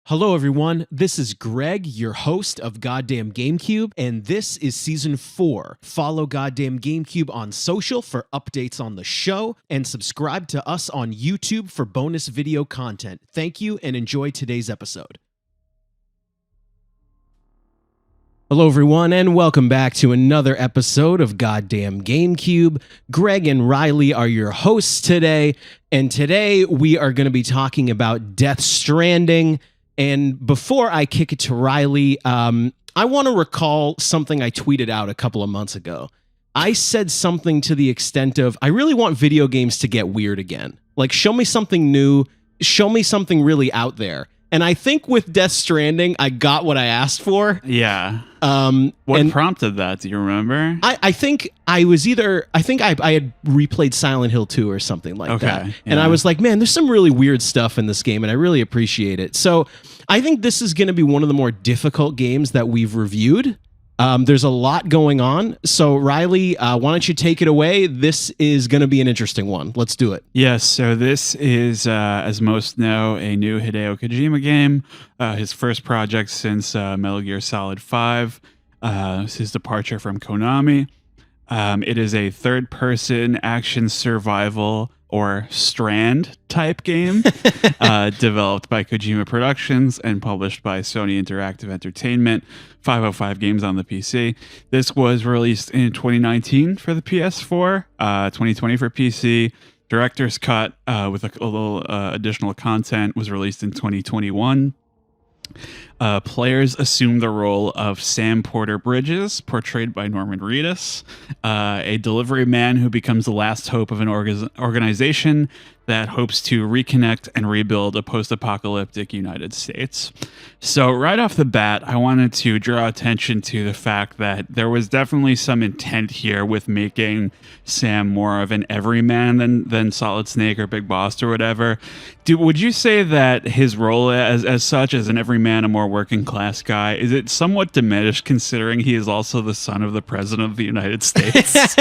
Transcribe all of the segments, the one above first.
Hello, everyone. This is Greg, your host of Goddamn Gamecube, and this is Season 4. Follow Goddamn Gamecube on social for updates on the show, and subscribe to us on YouTube for bonus video content. Thank you, and enjoy today's episode. Hello, everyone, and welcome back to another episode of Goddamn Gamecube. Greg and Riley are your hosts today, and today we are going to be talking about Death Stranding. And before I kick it to Riley, I want to recall something I tweeted out a couple of months ago. I said something to the extent of, I really want video games to get weird again. Like, show me something new, show me something really out there. And I think with Death Stranding, I got what I asked for. Yeah. What prompted that? Do you remember? I think I had replayed Silent Hill 2 or something like that. Yeah. And I was like, man, there's some really weird stuff in this game, and I really appreciate it. So I think this is going to be one of the more difficult games that we've reviewed. There's a lot going on. So Riley, why don't you take it away? This is going to be an interesting one. Let's do it. Yes, so this is, as most know, a new Hideo Kojima game. His first project since Metal Gear Solid 5. His departure from Konami. It is a third-person action survival or Strand type game developed by Kojima Productions and published by Sony Interactive Entertainment. 505 games on the PC. This was released in 2019 for the PS4, 2020 for PC. Director's Cut with a little additional content was released in 2021. Players assume the role of Sam Porter Bridges, portrayed by Norman Reedus, a delivery man who becomes the last hope of an organization that hopes to reconnect and rebuild a post-apocalyptic United States. So right off the bat, I wanted to draw attention to the fact that there was definitely some intent here with making Sam more of an everyman than Solid Snake or Big Boss or whatever. Would you say that his role as such, as an everyman, a more working class guy, is it somewhat diminished considering he is also the son of the president of the United States?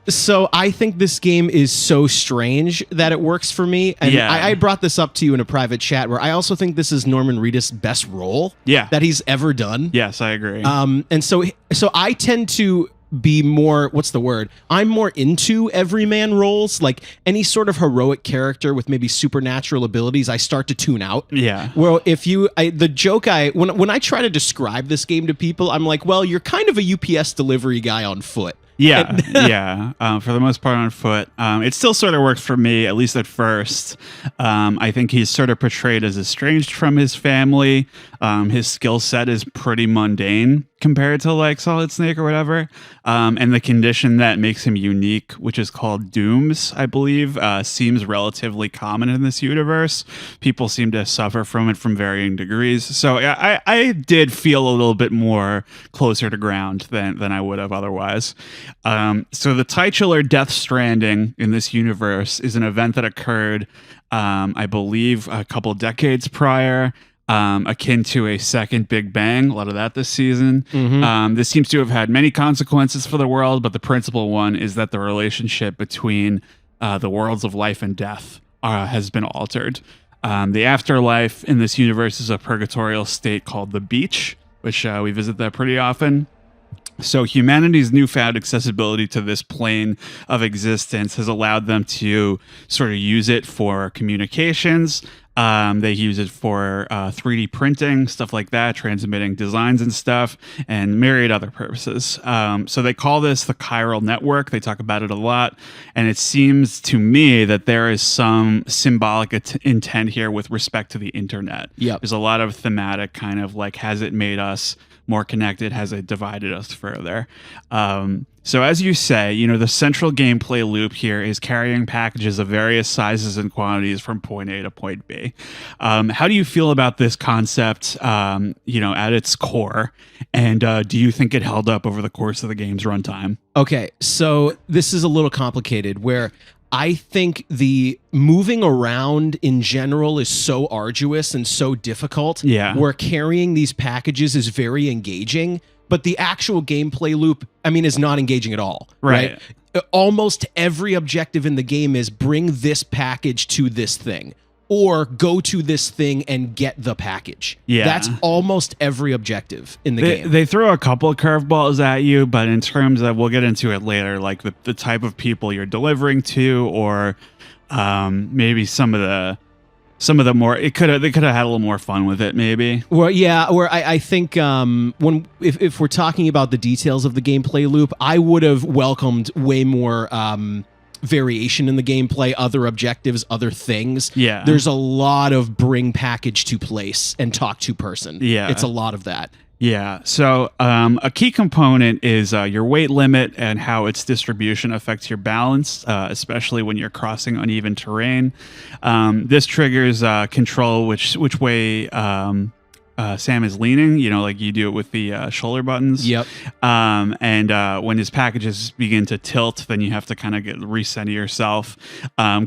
So I think this game is so strange that it works for me. And Yeah. I brought this up to you in a private chat where I also think this is Norman Reedus' best role that he's ever done. Yes, I agree. And so I tend to be more, what's the word? I'm more into everyman roles, like any sort of heroic character with maybe supernatural abilities. I start to tune out. Yeah. Well, when I try to describe this game to people, I'm like, well, you're kind of a UPS delivery guy on foot. Yeah, yeah. For the most part on foot. It still sort of works for me, at least at first. I think he's sort of portrayed as estranged from his family. His skill set is pretty mundane compared to like Solid Snake or whatever. And the condition that makes him unique, which is called dooms, I believe, seems relatively common in this universe. People seem to suffer from it from varying degrees. So I did feel a little bit more closer to ground than I would have otherwise. So the titular Death Stranding in this universe is an event that occurred, I believe, a couple decades prior, akin to a second Big Bang. A lot of that this season. Mm-hmm. This seems to have had many consequences for the world, but the principal one is that the relationship between the worlds of life and death has been altered. The afterlife in this universe is a purgatorial state called the beach, which we visit that pretty often. So humanity's newfound accessibility to this plane of existence has allowed them to sort of use it for communications. They use it for 3D printing, stuff like that, transmitting designs and stuff, and myriad other purposes. So they call this the chiral network. They talk about it a lot. And it seems to me that there is some symbolic intent here with respect to the internet. Yep. There's a lot of thematic kind of like, has it made us more connected? Has it divided us further? So as you say, the central gameplay loop here is carrying packages of various sizes and quantities from point A to point B. How do you feel about this concept, at its core? And do you think it held up over the course of the game's runtime? Okay, so this is a little complicated where I think the moving around in general is so arduous and so difficult. Yeah. Where carrying these packages is very engaging, but the actual gameplay loop, is not engaging at all. Right. Almost every objective in the game is bring this package to this thing. or go to this thing and get the package. Yeah. That's almost every objective in the game. They throw a couple of curveballs at you, but in terms of, we'll get into it later, like the type of people you're delivering to, or maybe some of the more, they could have had a little more fun with it, maybe. Well, yeah, or I think if we're talking about the details of the gameplay loop, I would have welcomed way more variation in the gameplay, other objectives, other things. Yeah. There's a lot of bring package to place and talk to person. Yeah. It's a lot of that. Yeah. So a key component is your weight limit and how its distribution affects your balance, especially when you're crossing uneven terrain. This triggers control which way Sam is leaning, like you do it with the shoulder buttons. Yep. And when his packages begin to tilt, then you have to kind of recenter yourself.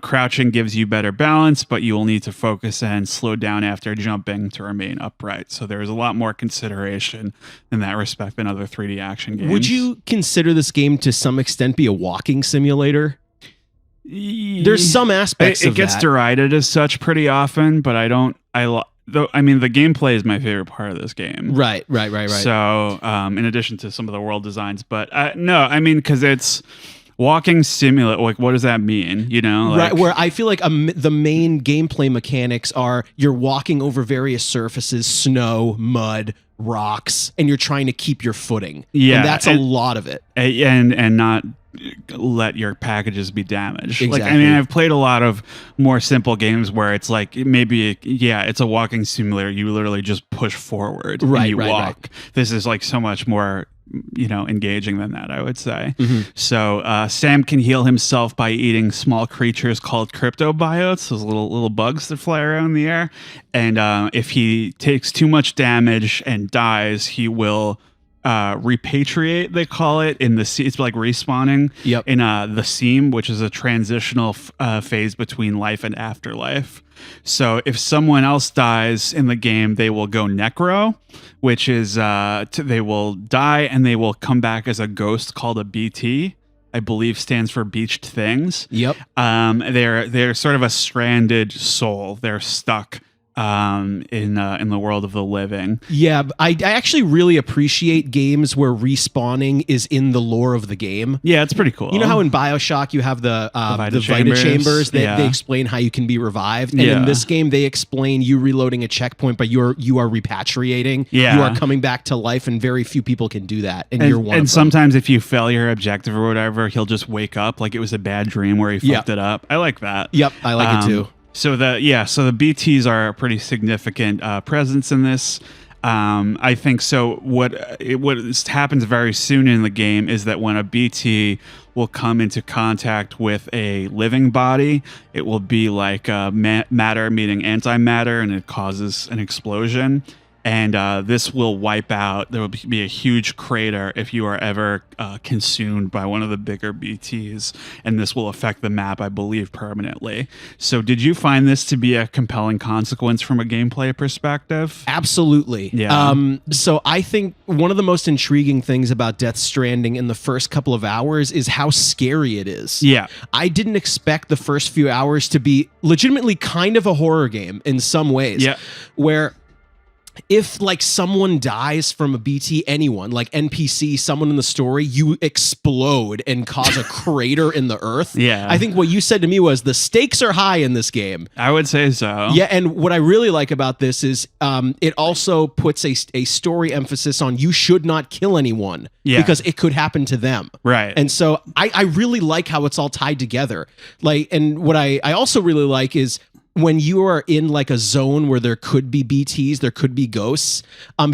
Crouching gives you better balance, but you will need to focus and slow down after jumping to remain upright. So there's a lot more consideration in that respect than other 3D action games. Would you consider this game to some extent be a walking simulator? There's some aspects of it gets that. derided as such pretty often, but the gameplay is my favorite part of this game. Right. So, in addition to some of the world designs, but because it's walking simulator. Like, what does that mean? Right. Where I feel like the main gameplay mechanics are you're walking over various surfaces, snow, mud, rocks, and you're trying to keep your footing. Yeah, and that's a lot of it. And not let your packages be damaged. Exactly. I've played a lot of more simple games where it's like it's a walking simulator. You literally just push forward and you walk. Right. This is like so much more engaging than that, I would say. Mm-hmm. So Sam can heal himself by eating small creatures called cryptobiotes, those little bugs that fly around in the air. And if he takes too much damage and dies, he will repatriate, they call it, in the it's like respawning. Yep. In the seam, which is a transitional phase between life and afterlife. So if someone else dies in the game, they will go necro, which is they will die and they will come back as a ghost called a BT. I believe stands for beached things. Yep. They're sort of a stranded soul. They're stuck in the world of the living. Yeah, I actually really appreciate games where respawning is in the lore of the game. Yeah, it's pretty cool. You know how in BioShock you have the Vita chambers that they explain how you can be revived, and in this game they explain you reloading a checkpoint, but you are repatriating. Yeah. You are coming back to life, and very few people can do that. And you're one of them. And sometimes if you fail your objective or whatever, he'll just wake up like it was a bad dream where he fucked it up. I like that. Yep, I like it too. So the BTs are a pretty significant presence in this. I think so. What happens very soon in the game is that when a BT will come into contact with a living body, it will be like matter meeting antimatter, and it causes an explosion. And this will wipe out. There will be a huge crater if you are ever consumed by one of the bigger BTs, and this will affect the map, I believe, permanently. So did you find this to be a compelling consequence from a gameplay perspective? Absolutely. Yeah. So I think one of the most intriguing things about Death Stranding in the first couple of hours is how scary it is. Yeah. I didn't expect the first few hours to be legitimately kind of a horror game in some ways. Yeah. Where if like someone dies from a BT, anyone like NPC, someone in the story, you explode and cause a crater in the earth. Yeah. I think what you said to me was the stakes are high in this game. I would say so. Yeah, and what I really like about this is it also puts a story emphasis on you should not kill anyone because it could happen to them. Right. And so I really like how it's all tied together. And what I also really like is when you are in like a zone where there could be BTs, there could be ghosts,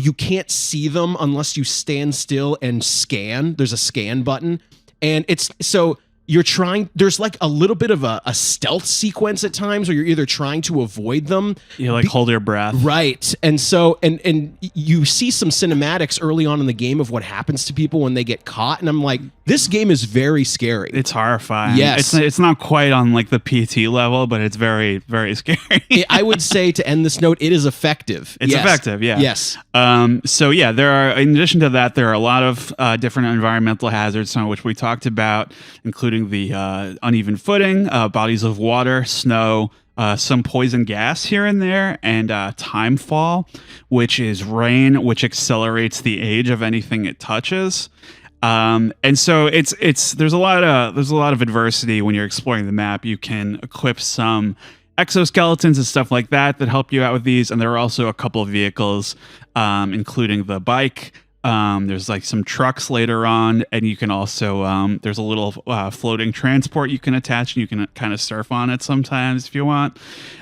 you can't see them unless you stand still and scan. There's a scan button. And there's like a little bit of a stealth sequence at times where you're either trying to avoid them. You like hold your breath. Right. And so, and you see some cinematics early on in the game of what happens to people when they get caught. And I'm like, this game is very scary. It's horrifying. Yes. It's not quite on like the PT level, but it's very, very scary. I would say to end this note, it is effective. It's effective, yeah. Yes. So yeah, in addition to that, there are a lot of different environmental hazards, some of which we talked about, including the uneven footing, bodies of water, snow, some poison gas here and there, and time fall, which is rain, which accelerates the age of anything it touches. And so there's a lot of adversity when you're exploring the map. You can equip some exoskeletons and stuff like that help you out with these, and there are also a couple of vehicles, including the bike. There's like some trucks later on, and you can also there's a little floating transport you can attach, and you can kind of surf on it sometimes if you want.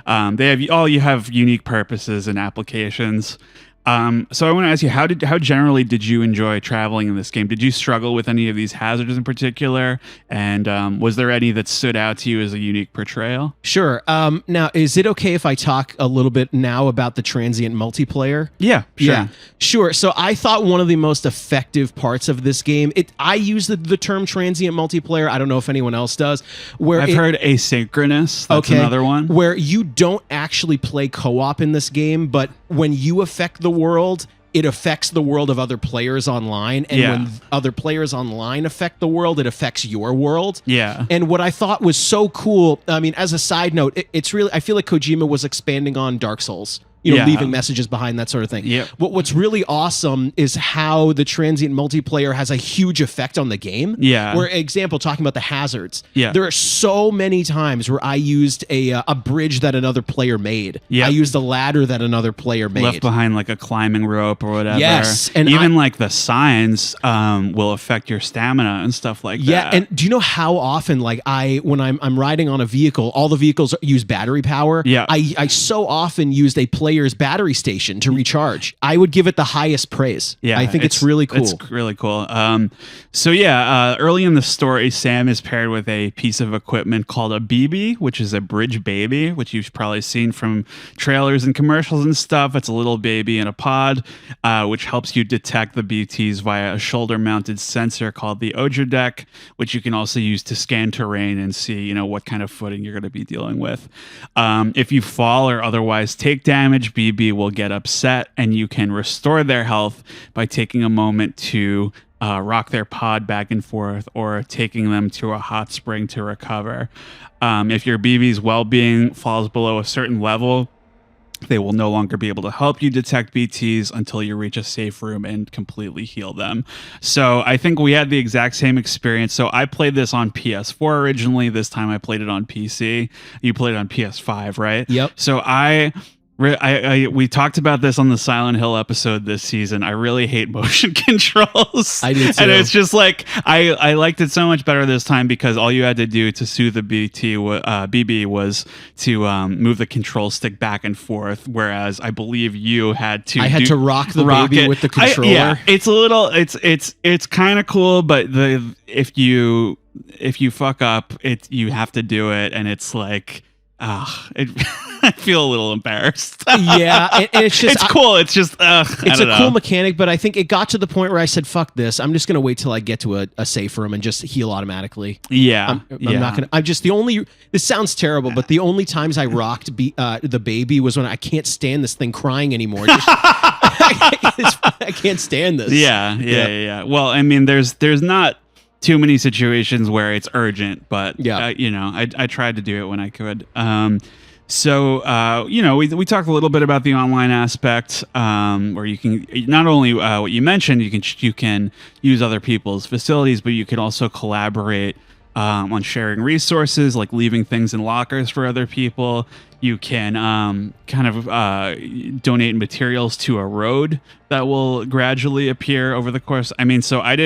You have unique purposes and applications. So I want to ask you, how generally did you enjoy traveling in this game? Did you struggle with any of these hazards in particular? And was there any that stood out to you as a unique portrayal? Sure. Now, is it okay if I talk a little bit now about the transient multiplayer? Yeah, sure. Yeah, sure. So I thought one of the most effective parts of this game, I use the term transient multiplayer. I don't know if anyone else does. I've heard asynchronous. That's another one. Where you don't actually play co-op in this game, but when you affect the world, it affects the world of other players online, and when other players online affect the world, it affects your world. Yeah. And what I thought was so cool, I mean, as a side note, it's really, I feel like Kojima was expanding on Dark Souls. Leaving messages behind, that sort of thing. Yep. But what's really awesome is how the transient multiplayer has a huge effect on the game. Yeah. For example, talking about the hazards. Yeah. There are so many times where I used a bridge that another player made. Yep. I used a ladder that another player made. Left behind like a climbing rope or whatever. Yes. And even like the signs will affect your stamina and stuff like that. Yeah. And do you know how often, like when I'm riding on a vehicle, all the vehicles use battery power. Yeah. I so often used a player's battery station to recharge. I would give it the highest praise. Yeah, I think it's really cool. It's really cool. Early in the story, Sam is paired with a piece of equipment called a BB, which is a bridge baby, which you've probably seen from trailers and commercials and stuff. It's a little baby in a pod, which helps you detect the BTs via a shoulder-mounted sensor called the Ojo deck, which you can also use to scan terrain and see, what kind of footing you're going to be dealing with. If you fall or otherwise take damage, BB will get upset, and you can restore their health by taking a moment to rock their pod back and forth, or taking them to a hot spring to recover. If your BB's well-being falls below a certain level, they will no longer be able to help you detect BTs until you reach a safe room and completely heal them. So I think we had the exact same experience. So I played this on PS4 originally. This time I played it on PC. You played it on PS5, right? Yep. So we talked about this on the Silent Hill episode this season. I really hate motion controls. I did too. And it's just like, I liked it so much better this time because all you had to do to soothe the BB was to move the control stick back and forth, whereas I believe you had to rock the baby with the controller. It's a little, it's kind of cool, but if you fuck up, you have to do it, and it's like, I feel a little embarrassed. Yeah, and it's just cool. It's just it's a cool mechanic, but I think it got to the point where I said, "Fuck this! I'm just gonna wait till I get to a safe room and just heal automatically." Yeah, I'm not gonna. I'm just the only. This sounds terrible, but the only times I rocked the baby was when I can't stand this thing crying anymore. I can't stand this. Yeah. Well, I mean, there's not too many situations where it's urgent, but I tried to do it when I could. We talked a little bit about the online aspect, where you can not only what you mentioned, you can use other people's facilities, but you can also collaborate on sharing resources, like leaving things in lockers for other people. You can donate materials to a road that will gradually appear over the course. I mean, so I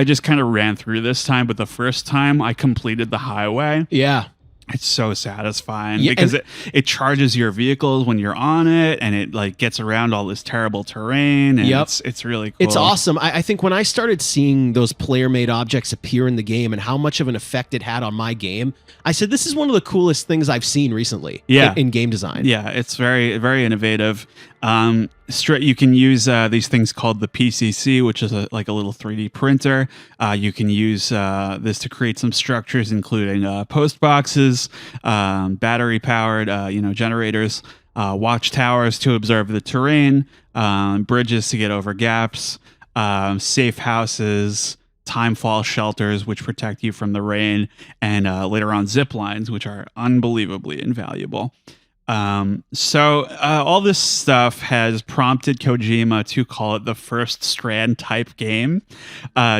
just kind of ran through this time, but the first time I completed the highway. Yeah. It's so satisfying because it charges your vehicles when you're on it, and it like gets around all this terrible terrain. And it's really cool. It's awesome. I think when I started seeing those player-made objects appear in the game and how much of an effect it had on my game, I said, this is one of the coolest things I've seen recently in game design. Yeah, it's very, very innovative. You can use these things called the PCC, which is like a little 3D printer. You can use this to create some structures, including post boxes, battery powered, generators, watchtowers to observe the terrain, bridges to get over gaps, safe houses, timefall shelters, which protect you from the rain, and later on zip lines, which are unbelievably invaluable. So all this stuff has prompted Kojima to call it the first Strand type game,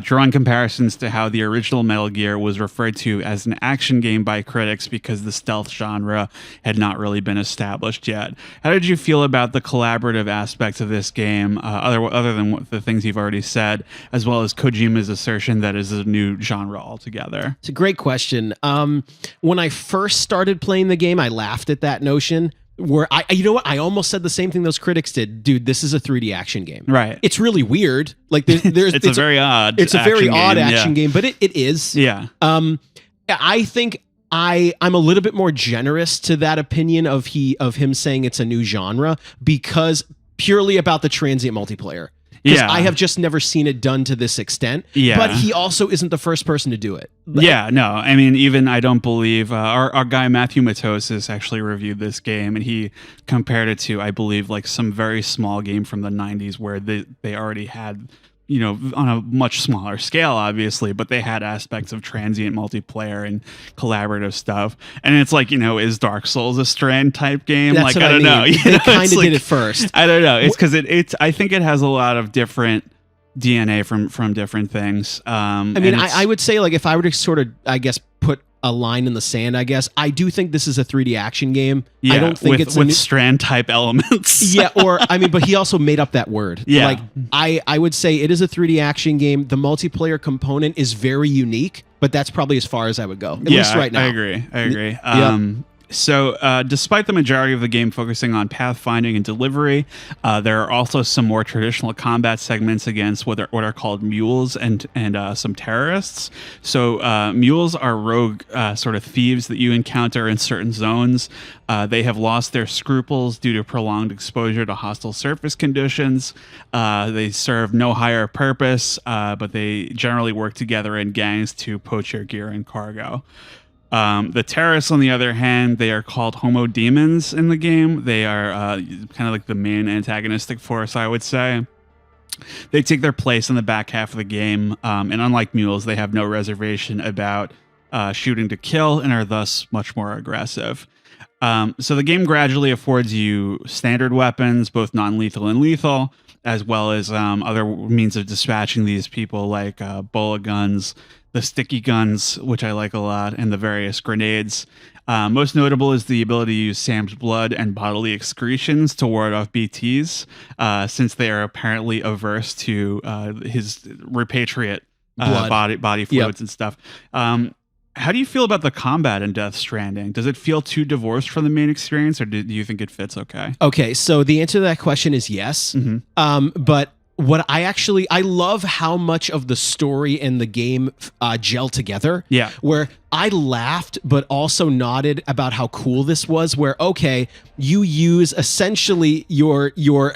drawing comparisons to how the original Metal Gear was referred to as an action game by critics because the stealth genre had not really been established yet. How did you feel about the collaborative aspects of this game, other than the things you've already said, as well as Kojima's assertion that it is a new genre altogether? It's a great question. When I first started playing the game, I laughed at that notion. Where you know what? I almost said the same thing those critics did. Dude, this is a 3D action game. Right. It's really weird. Like it's a very odd. It's a very odd action game, but it is. Yeah. I think I'm a little bit more generous to that opinion of him saying it's a new genre because purely about the transient multiplayer. Because I have just never seen it done to this extent. Yeah. But he also isn't the first person to do it. Yeah, no. I mean, even I don't believe our guy Matthew Matosis actually reviewed this game, and he compared it to, I believe, like some very small game from the 90s where they already had, you know, on a much smaller scale, obviously, but they had aspects of transient multiplayer and collaborative stuff. And it's like, you know, is Dark Souls a Strand type game? That's like, I don't know. They kind of did it first. I don't know. It's because I think it has a lot of different DNA from different things. I mean, I would say, like, if I were to sort of, I guess, put a line in the sand, I guess, I do think this is a 3D action game. Yeah, I don't think with Strand type elements. Yeah, or I mean, but he also made up that word. Yeah. Like, I would say it is a 3D action game. The multiplayer component is very unique, but that's probably as far as I would go. At least right now. I agree. So, despite the majority of the game focusing on pathfinding and delivery, there are also some more traditional combat segments against what are called mules and some terrorists. So, mules are rogue sort of thieves that you encounter in certain zones. They have lost their scruples due to prolonged exposure to hostile surface conditions. They serve no higher purpose, but they generally work together in gangs to poach your gear and cargo. The terrorists, on the other hand, they are called homo demons in the game. They are kind of like the main antagonistic force, I would say. They take their place in the back half of the game, and unlike mules, they have no reservation about shooting to kill and are thus much more aggressive. So the game gradually affords you standard weapons, both non-lethal and lethal, as well as other means of dispatching these people like bola guns, the sticky guns, which I like a lot, and the various grenades. Most notable is the ability to use Sam's blood and bodily excretions to ward off BTs, since they are apparently averse to his repatriate body fluids and stuff. How do you feel about the combat in Death Stranding? Does it feel too divorced from the main experience, or do you think it fits okay? Okay, so the answer to that question is yes. Mm-hmm. But what I love how much of the story and the game gel together. Yeah. Where I laughed, but also nodded about how cool this was. Where, okay, you use essentially your your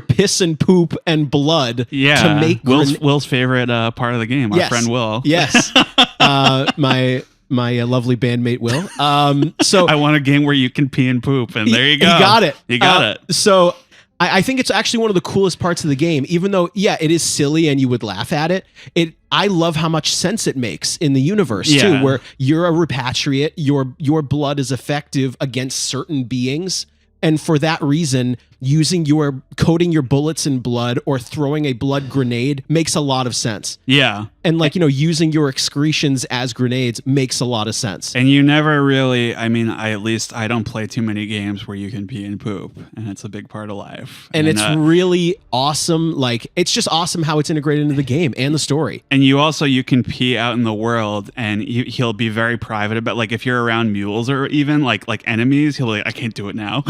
piss and poop and blood to make Will's favorite part of the game. Our friend Will. Yes. My lovely bandmate Will. So I want a game where you can pee and poop, and there you go. You got it. You got it. So I think it's actually one of the coolest parts of the game, even though, yeah, it is silly and you would laugh at it. I love how much sense it makes in the universe too, where you're a repatriate, your blood is effective against certain beings. And for that reason, coating your bullets in blood or throwing a blood grenade makes a lot of sense. Yeah. And using your excretions as grenades makes a lot of sense. And you never really, I mean, I don't play too many games where you can pee and poop, and it's a big part of life. And it's really awesome. It's just awesome how it's integrated into the game and the story. And you can pee out in the world, and he'll be very private about, if you're around mules or even like enemies, he'll be like, I can't do it now.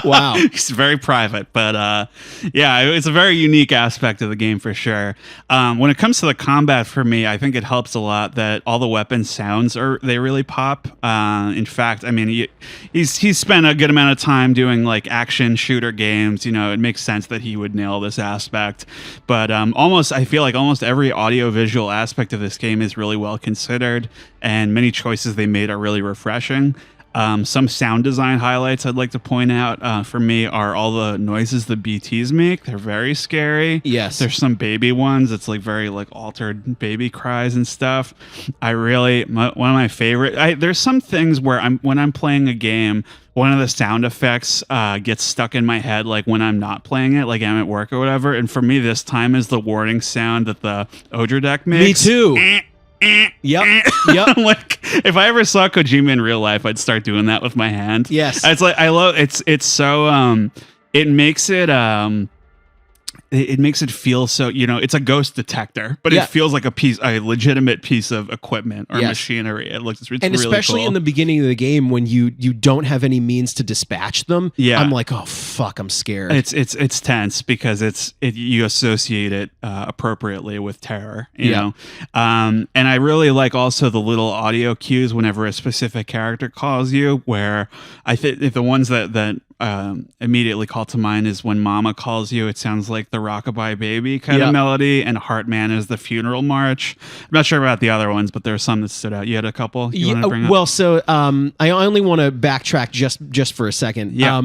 Wow. He's very private, but it's a very unique aspect of the game for sure. When it comes to the combat, for me, I think it helps a lot that all the weapon sounds they really pop. In fact, I mean, he's spent a good amount of time doing action shooter games. It makes sense that he would nail this aspect. But I feel like almost every audio visual aspect of this game is really well considered, and many choices they made are really refreshing. Some sound design highlights I'd like to point out for me are all the noises the BTs make. They're very scary. Yes. There's some baby ones. It's like very like altered baby cries and stuff. One of my favorite. There's some things where when I'm playing a game, one of the sound effects gets stuck in my head, like when I'm not playing it, like I'm at work or whatever. And for me, this time is the warning sound that the Odra deck makes. Me too. Yep. Like if I ever saw Kojima in real life, I'd start doing that with my hand. Yes. It's like I love it's so it makes it feel so, it's a ghost detector, but it feels like a legitimate piece of equipment or machinery. It's and really especially cool. in the beginning of the game when you don't have any means to dispatch them. Yeah. I'm like, oh fuck, I'm scared. It's tense because you associate it appropriately with terror, you know. And I really like also the little audio cues whenever a specific character calls you. Where I think the ones that immediately call to mind is when Mama calls you. It sounds like the Rockabye Baby kind of melody, and Heartman is the funeral march. I'm not sure about the other ones, but there are some that stood out. You had a couple you want to bring up? Well, so I only want to backtrack just for a second. Yeah.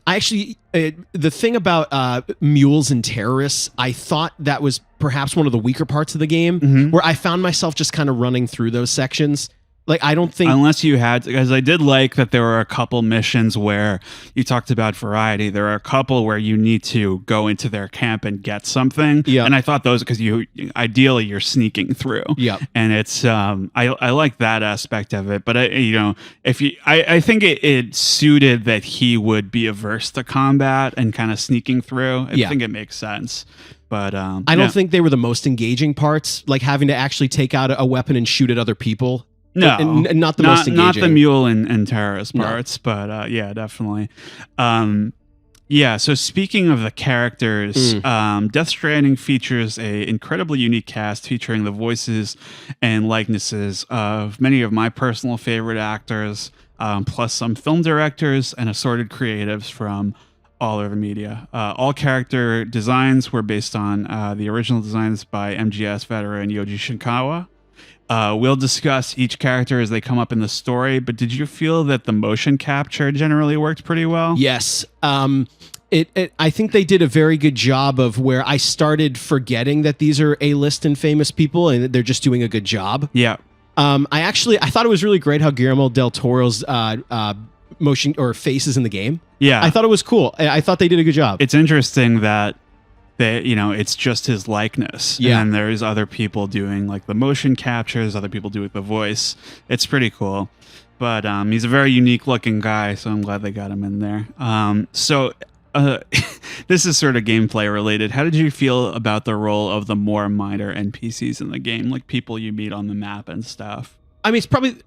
I actually the thing about mules and terrorists, I thought that was perhaps one of the weaker parts of the game, where I found myself just kind of running through those sections. Like, I don't think... Unless you had... Because I did like that there were a couple missions where you talked about variety. There are a couple where you need to go into their camp and get something. Yeah. And I thought those... Because ideally, you're sneaking through. Yeah. And it's... I like that aspect of it. But, I think it suited that he would be averse to combat and kind of sneaking through. I think it makes sense. But I don't think they were the most engaging parts. Like, having to actually take out a weapon and shoot at other people... No, not the most engaging. Not the mule and terrorist parts, but yeah, definitely. So speaking of the characters, Death Stranding features a incredibly unique cast featuring the voices and likenesses of many of my personal favorite actors, plus some film directors and assorted creatives from all over media. All character designs were based on the original designs by MGS veteran Yoji Shinkawa. We'll discuss each character as they come up in the story, but did you feel that the motion capture generally worked pretty well? Yes. I think they did a very good job of where I started forgetting that these are A-list and famous people and they're just doing a good job. Yeah. I thought it was really great how Guillermo del Toro's motion or faces in the game. Yeah. I thought it was cool. I thought they did a good job. It's interesting that it's just his likeness. Yeah. And there's other people doing like the motion captures, other people do the voice. It's pretty cool. But he's a very unique looking guy, so I'm glad they got him in there. This is sort of gameplay related. How did you feel about the role of the more minor NPCs in the game, like people you meet on the map and stuff? I mean, it's probably...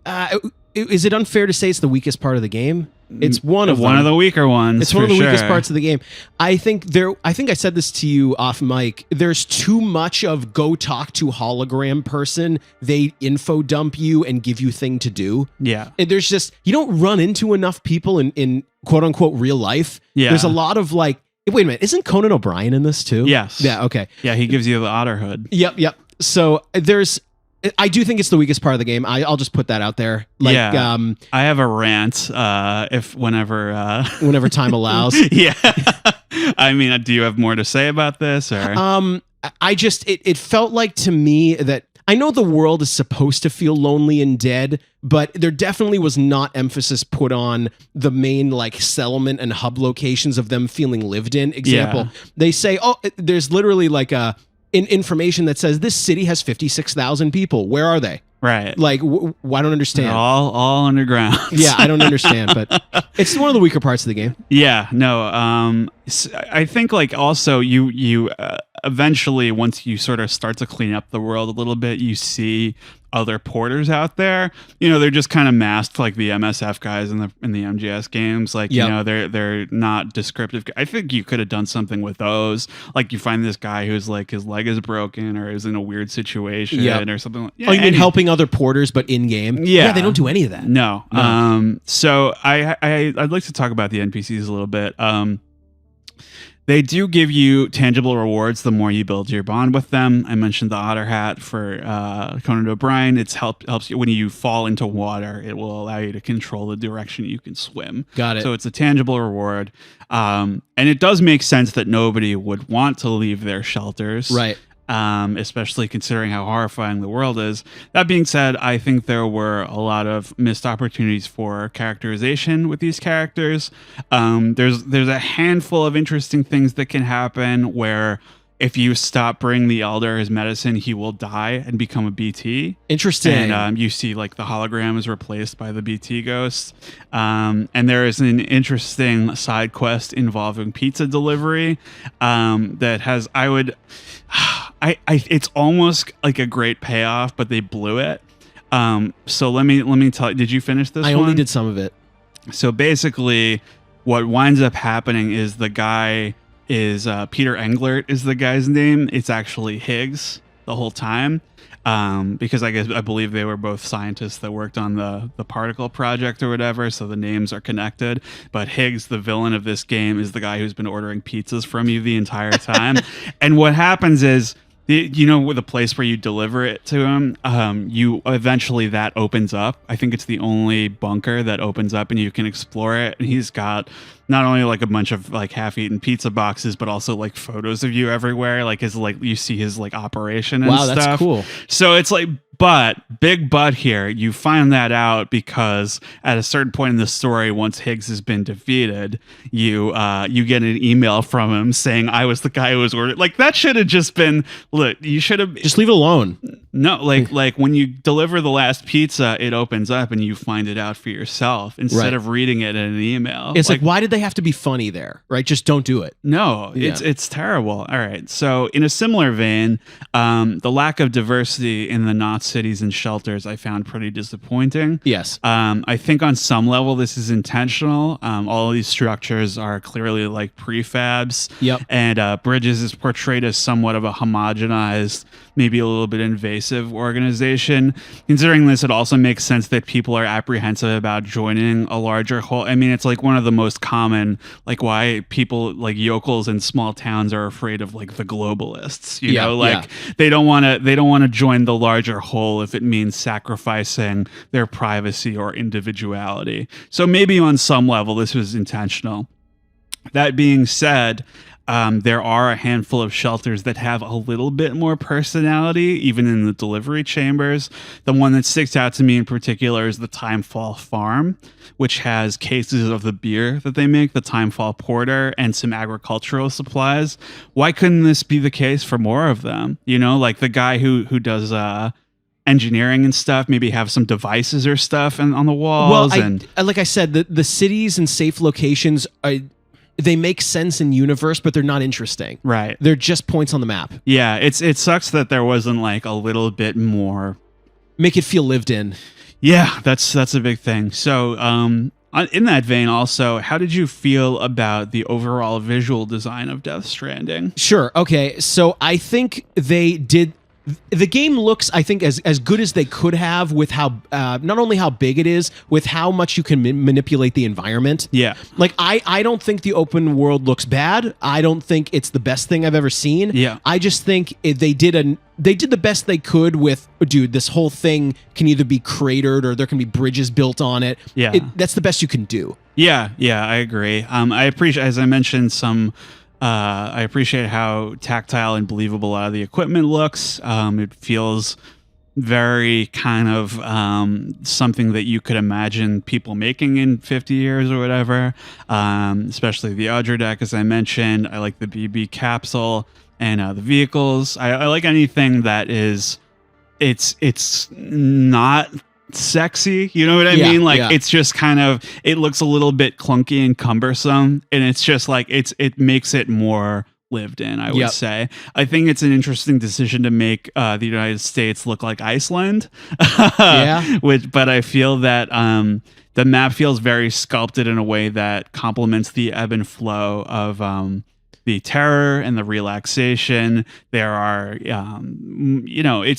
is it unfair to say it's the weakest part of the game? It's one of the weaker ones. It's one of the weakest parts of the game. I think I said this to you off mic. There's too much of go talk to hologram person. They info dump you and give you thing to do. Yeah. And there's just, you don't run into enough people in quote unquote real life. Yeah. There's a lot of like, wait a minute, isn't Conan O'Brien in this too? Yes. Yeah. Okay. Yeah. He gives you the otter hood. Yep. So I do think it's the weakest part of the game. I'll just put that out there. Like, yeah. I have a rant whenever time allows. Yeah. I mean, do you have more to say about this? Or it felt like to me that I know the world is supposed to feel lonely and dead, but there definitely was not emphasis put on the main like settlement and hub locations of them feeling lived in. Example, they say, there's literally like information that says this city has 56,000 people. Where are they? Right. Like, I don't understand. They're all underground. Yeah, I don't understand, but it's one of the weaker parts of the game. Yeah, no. I think like also you eventually, once you sort of start to clean up the world a little bit, you see other porters out there. They're just kind of masked like the MSF guys in the MGS games. Like, they're not descriptive. I think you could have done something with those. Like you find this guy who's like his leg is broken or is in a weird situation or something like you mean helping other porters but in game? Yeah, they don't do any of that. No. So I'd like to talk about the NPCs a little bit. They do give you tangible rewards the more you build your bond with them. I mentioned the otter hat for Conan O'Brien. It's helps you when you fall into water. It will allow you to control the direction you can swim. Got it. So it's a tangible reward. And it does make sense that nobody would want to leave their shelters. Right. Especially considering how horrifying the world is. That being said, I think there were a lot of missed opportunities for characterization with these characters. There's a handful of interesting things that can happen where if you stop bringing the elder his medicine, he will die and become a BT. Interesting. And you see like the hologram is replaced by the BT ghost. And there is an interesting side quest involving pizza delivery that has, it's almost like a great payoff, but they blew it. So let me tell you, did you finish this one? I only did some of it. So basically what winds up happening is the guy is Peter Englert is the guy's name. It's actually Higgs the whole time. Because I believe they were both scientists that worked on the particle project or whatever, so the names are connected. But Higgs, the villain of this game, is the guy who's been ordering pizzas from you the entire time. And what happens is, with the place where you deliver it to him, you eventually that opens up. I think it's the only bunker that opens up and you can explore it. And he's got not only like a bunch of like half-eaten pizza boxes, but also like photos of you everywhere. Like you see his like operation and stuff. Wow, that's cool. So it's like, big but here, you find that out because at a certain point in the story, once Higgs has been defeated, you get an email from him saying, I was the guy who was ordered. Like that should have just been, look, you should have just leave it alone. No, like when you deliver the last pizza, it opens up and you find it out for yourself instead of reading it in an email. It's like, why did they have to be funny there? Right? Just don't do it. No, it's terrible. All right. So in a similar vein, the lack of diversity in the Knots cities and shelters I found pretty disappointing. Yes. I think on some level this is intentional. All of these structures are clearly like prefabs. Yep. And Bridges is portrayed as somewhat of a homogenized, maybe a little bit invasive organization. Considering this, it also makes sense that people are apprehensive about joining a larger whole. I mean, it's like one of the most common, like why people like yokels in small towns are afraid of like the globalists, you know, like they don't want to join the larger whole if it means sacrificing their privacy or individuality. So maybe on some level, this was intentional. That being said, there are a handful of shelters that have a little bit more personality, even in the delivery chambers. The one that sticks out to me in particular is the Timefall Farm, which has cases of the beer that they make, the Timefall Porter, and some agricultural supplies. Why couldn't this be the case for more of them? You know, like the guy who does engineering and stuff, maybe have some devices or stuff on the walls. Well, like I said, the cities and safe locations they make sense in universe, but they're not interesting. Right. They're just points on the map. Yeah, it sucks that there wasn't like a little bit more. Make it feel lived in. Yeah, that's a big thing. So, in that vein also, how did you feel about the overall visual design of Death Stranding? Sure. Okay. So I think they did. The game looks, I think, as good as they could have with how not only how big it is, with how much you can manipulate the environment. Yeah. Like I don't think the open world looks bad. I don't think it's the best thing I've ever seen. Yeah. I just think they did the best they could with, dude, this whole thing can either be cratered or there can be bridges built on it. Yeah. That's the best you can do. Yeah, I agree. I appreciate, as I mentioned, I appreciate how tactile and believable a lot of the equipment looks. It feels very kind of something that you could imagine people making in 50 years or whatever, especially the Audra deck, as I mentioned. I like the BB capsule and the vehicles. I like anything that is, it's not sexy, you know what I mean? Like it's just kind of, it looks a little bit clunky and cumbersome, and it's just like it makes it more lived in, I would say. I think it's an interesting decision to make the United States look like Iceland. But I feel that the map feels very sculpted in a way that complements the ebb and flow of the terror and the relaxation. There are,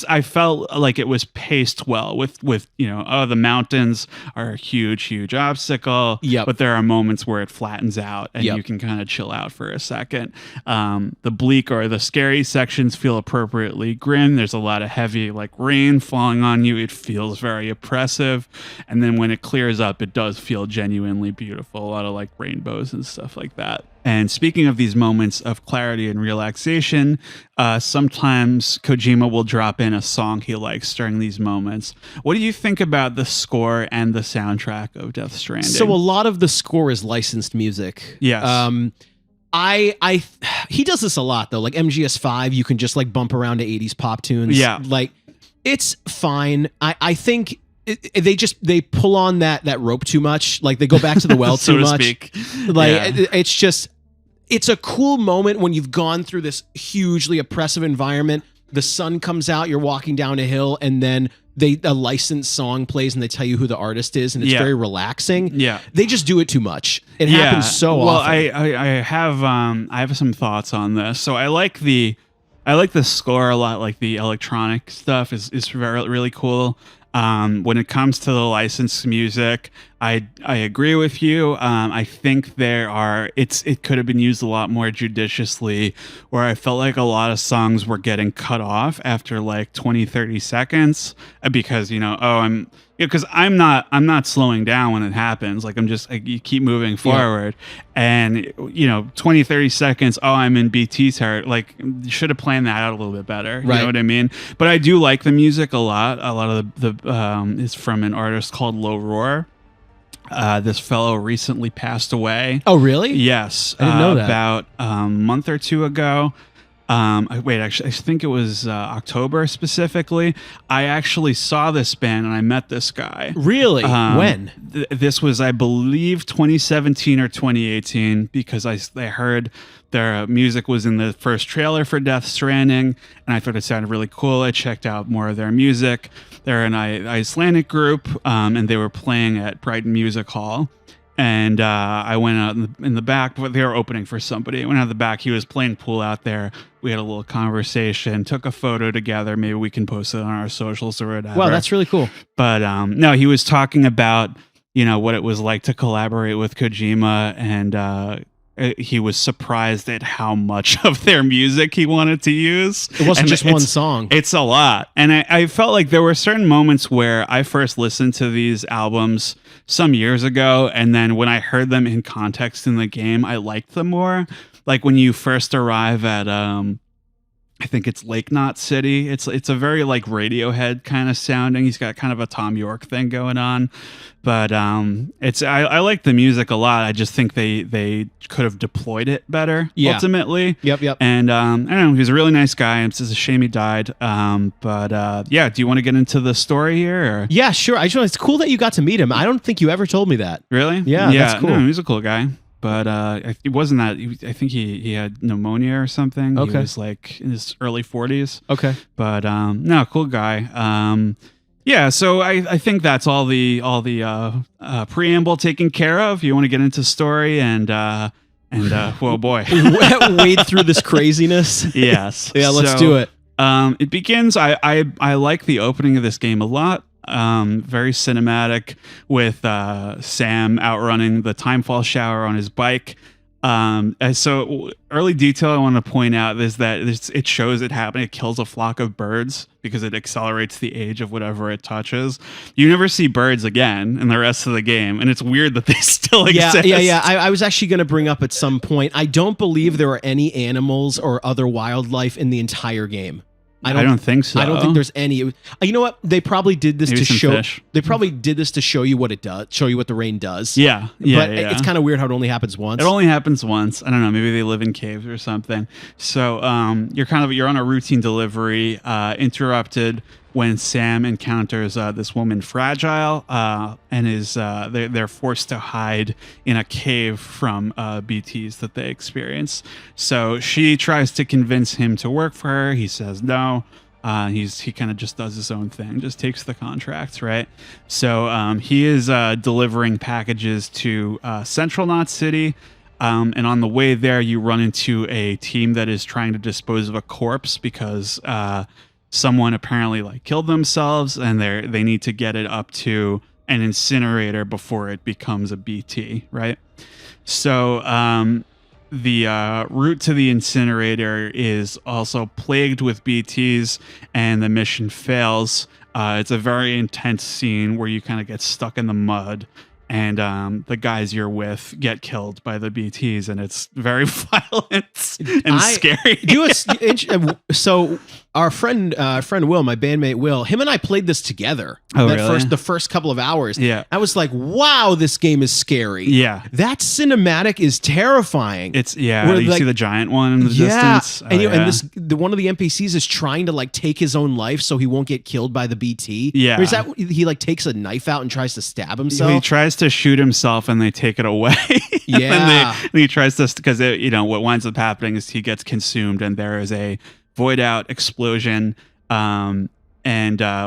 I felt like it was paced well with the mountains are a huge obstacle. Yep. But there are moments where it flattens out and you can kind of chill out for a second. The bleak or the scary sections feel appropriately grim. There's a lot of heavy like rain falling on you. It feels very oppressive. And then when it clears up, it does feel genuinely beautiful. A lot of like rainbows and stuff like that. And speaking of these moments of clarity and relaxation, sometimes Kojima will drop in a song he likes during these moments. What do you think about the score and the soundtrack of Death Stranding? So a lot of the score is licensed music. Yes. He does this a lot though. Like MGS5, you can just like bump around to 80s pop tunes. Yeah. Like it's fine. I think they pull on that rope too much. Like they go back to the well so too to much. Speak. Like it's a cool moment when you've gone through this hugely oppressive environment. The sun comes out, you're walking down a hill, and then a licensed song plays and they tell you who the artist is, and it's very relaxing. Yeah. They just do it too much. It happens so often. I have some thoughts on this. So I like the score a lot. Like the electronic stuff is really cool. When it comes to the licensed music, I agree with you. I think it could have been used a lot more judiciously, where I felt like a lot of songs were getting cut off after like 20-30 seconds because because I'm not slowing down when it happens. Like you keep moving forward, and 20-30 seconds. Oh, I'm in BT territory. Like you should have planned that out a little bit better. You know what I mean? But I do like the music a lot. A lot of the is from an artist called Low Roar. This fellow recently passed away. Oh, really? Yes. I didn't know that. About a month or two ago. Actually, I think it was October specifically. I actually saw this band and I met this guy. Really? When? This was, I believe, 2017 or 2018, because I heard their music was in the first trailer for Death Stranding, and I thought it sounded really cool. I checked out more of their music. They're an Icelandic group, and they were playing at Brighton Music Hall. And I went out in the back, but they were opening for somebody. I went out the back. He was playing pool out there. We had a little conversation, took a photo together. Maybe we can post it on our socials or whatever. Wow, that's really cool. But no, he was talking about, what it was like to collaborate with Kojima, and he was surprised at how much of their music he wanted to use. It wasn't just one song. It's a lot. And I felt like there were certain moments where I first listened to these albums some years ago, and then when I heard them in context in the game, I liked them more. Like when you first arrive at I think it's Lake Knot City. It's a very like Radiohead kind of sounding. He's got kind of a Tom York thing going on, but I like the music a lot. I just think they could have deployed it better. Ultimately. Yep. And I don't know. He's a really nice guy. It's just a shame he died. Do you want to get into the story here? Or? Yeah, sure. It's cool that you got to meet him. I don't think you ever told me that. Really? Yeah, that's cool. No, he's a cool guy. But it wasn't that. I think he had pneumonia or something. Okay. He was like in his early 40s. Okay. But no, cool guy. So I think that's all the preamble taken care of. You want to get into story and well, boy, wade through this craziness. Yes. Yeah, let's do it. It begins. I like the opening of this game a lot. Very cinematic with Sam outrunning the timefall shower on his bike. So early detail I want to point out is that it shows it happening. It kills a flock of birds because it accelerates the age of whatever it touches. You never see birds again in the rest of the game, and it's weird that they still exist. Yeah. I was actually going to bring up at some point, I don't believe there are any animals or other wildlife in the entire game. I don't think so. I don't think there's any. You know what? They probably did this Maybe to some show. fish. They probably did this to show you what it does. Show you what the rain does. Yeah. But it's kind of weird how it only happens once. It only happens once. I don't know. Maybe they live in caves or something. So you're on a routine delivery, interrupted when Sam encounters this woman Fragile, and they're forced to hide in a cave from BTs that they experience. So she tries to convince him to work for her. He says no. He kind of just does his own thing, just takes the contracts, right? So he is delivering packages to Central Knot City. And on the way there, you run into a team that is trying to dispose of a corpse because someone apparently like killed themselves, and they need to get it up to an incinerator before it becomes a BT, right? So the route to the incinerator is also plagued with BTs, and the mission fails. It's a very intense scene where you kind of get stuck in the mud, and the guys you're with get killed by the BTs, and it's very violent and scary. So our friend Will, my bandmate Will, him and I played this together. Oh, really? The first couple of hours. Yeah. I was like, wow, this game is scary. Yeah. That cinematic is terrifying. It's you see the giant one in the distance. And one of the NPCs is trying to like take his own life so he won't get killed by the BT. Yeah. Or is that he like takes a knife out and tries to stab himself? He tries to shoot himself and they take it away. Yeah. and he tries to, because what winds up happening is he gets consumed, and there is a void out explosion. And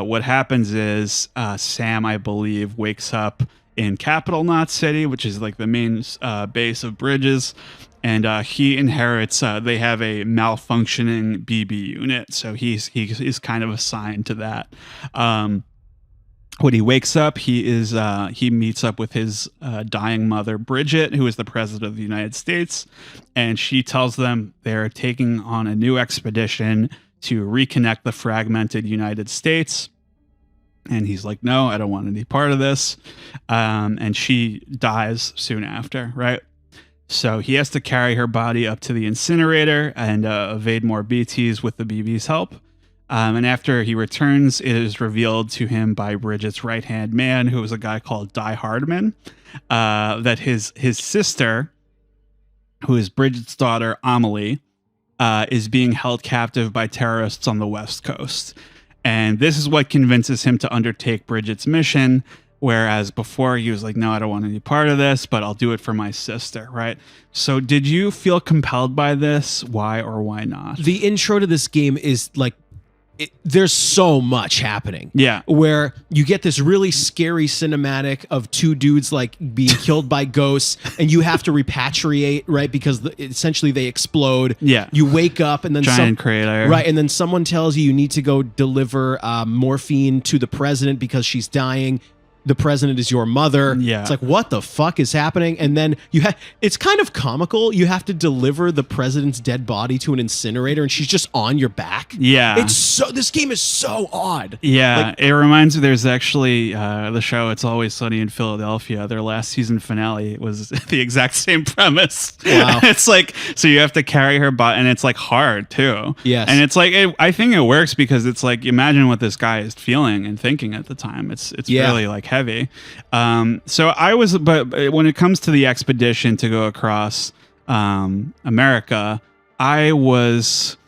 what happens is Sam, I believe, wakes up in Capital Knot City, which is like the main base of Bridges. And he inherits, they have a malfunctioning BB unit. So he's kind of assigned to that. When he wakes up, he meets up with his dying mother, Bridget, who is the president of the United States, and she tells them they're taking on a new expedition to reconnect the fragmented United States. And he's like, no, I don't want any part of this. And she dies soon after, right? So he has to carry her body up to the incinerator and evade more BTs with the BB's help. And after he returns, it is revealed to him by Bridget's right-hand man, who was a guy called Die Hardman, that his sister, who is Bridget's daughter, Amelie, is being held captive by terrorists on the West Coast. And this is what convinces him to undertake Bridget's mission, whereas before he was like, no, I don't want any part of this, but I'll do it for my sister, right? So did you feel compelled by this? Why or why not? The intro to this game is like, there's so much happening. Yeah. Where you get this really scary cinematic of two dudes like being killed by ghosts, and you have to repatriate, right? Because essentially they explode. Yeah. You wake up and then giant crater. Right. And then someone tells you need to go deliver morphine to the president because she's dying. The president is your mother. Yeah. It's like, what the fuck is happening? And then it's kind of comical. You have to deliver the president's dead body to an incinerator, and she's just on your back. Yeah. This game is so odd. Yeah. Like, it reminds me, there's actually the show It's Always Sunny in Philadelphia. Their last season finale was the exact same premise. Wow. It's like, so you have to carry her body, and it's like hard too. Yes. And it's like, I think it works because it's like, imagine what this guy is feeling and thinking at the time. It's really like heavy. But when it comes to the expedition to go across America, I was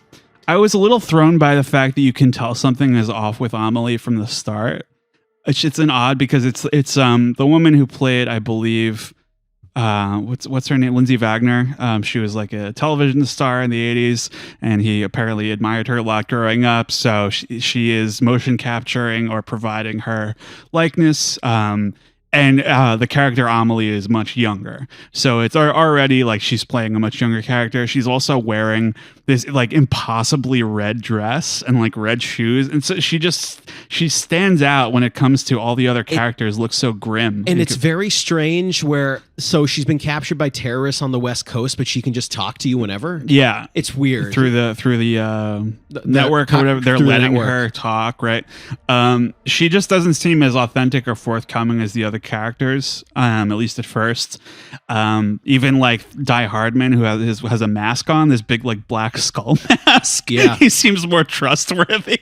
a little thrown by the fact that you can tell something is off with Amelie from the start. It's an odd, because it's the woman who played, I believe, what's her name? Lindsay Wagner. She was like a television star in the 80s, and he apparently admired her a lot growing up. So she is motion capturing or providing her likeness. And the character Amelie is much younger. So it's already like she's playing a much younger character. She's also wearing this like impossibly red dress and like red shoes. And so she stands out when it comes to all the other characters, looks so grim. And it's very strange so she's been captured by terrorists on the West Coast, but she can just talk to you whenever. Yeah. It's weird. Through the network or whatever. They're letting her talk, right? She just doesn't seem as authentic or forthcoming as the other characters, at least at first. Even like Die Hardman, who has a mask on, this big like black skull mask. Yeah. He seems more trustworthy.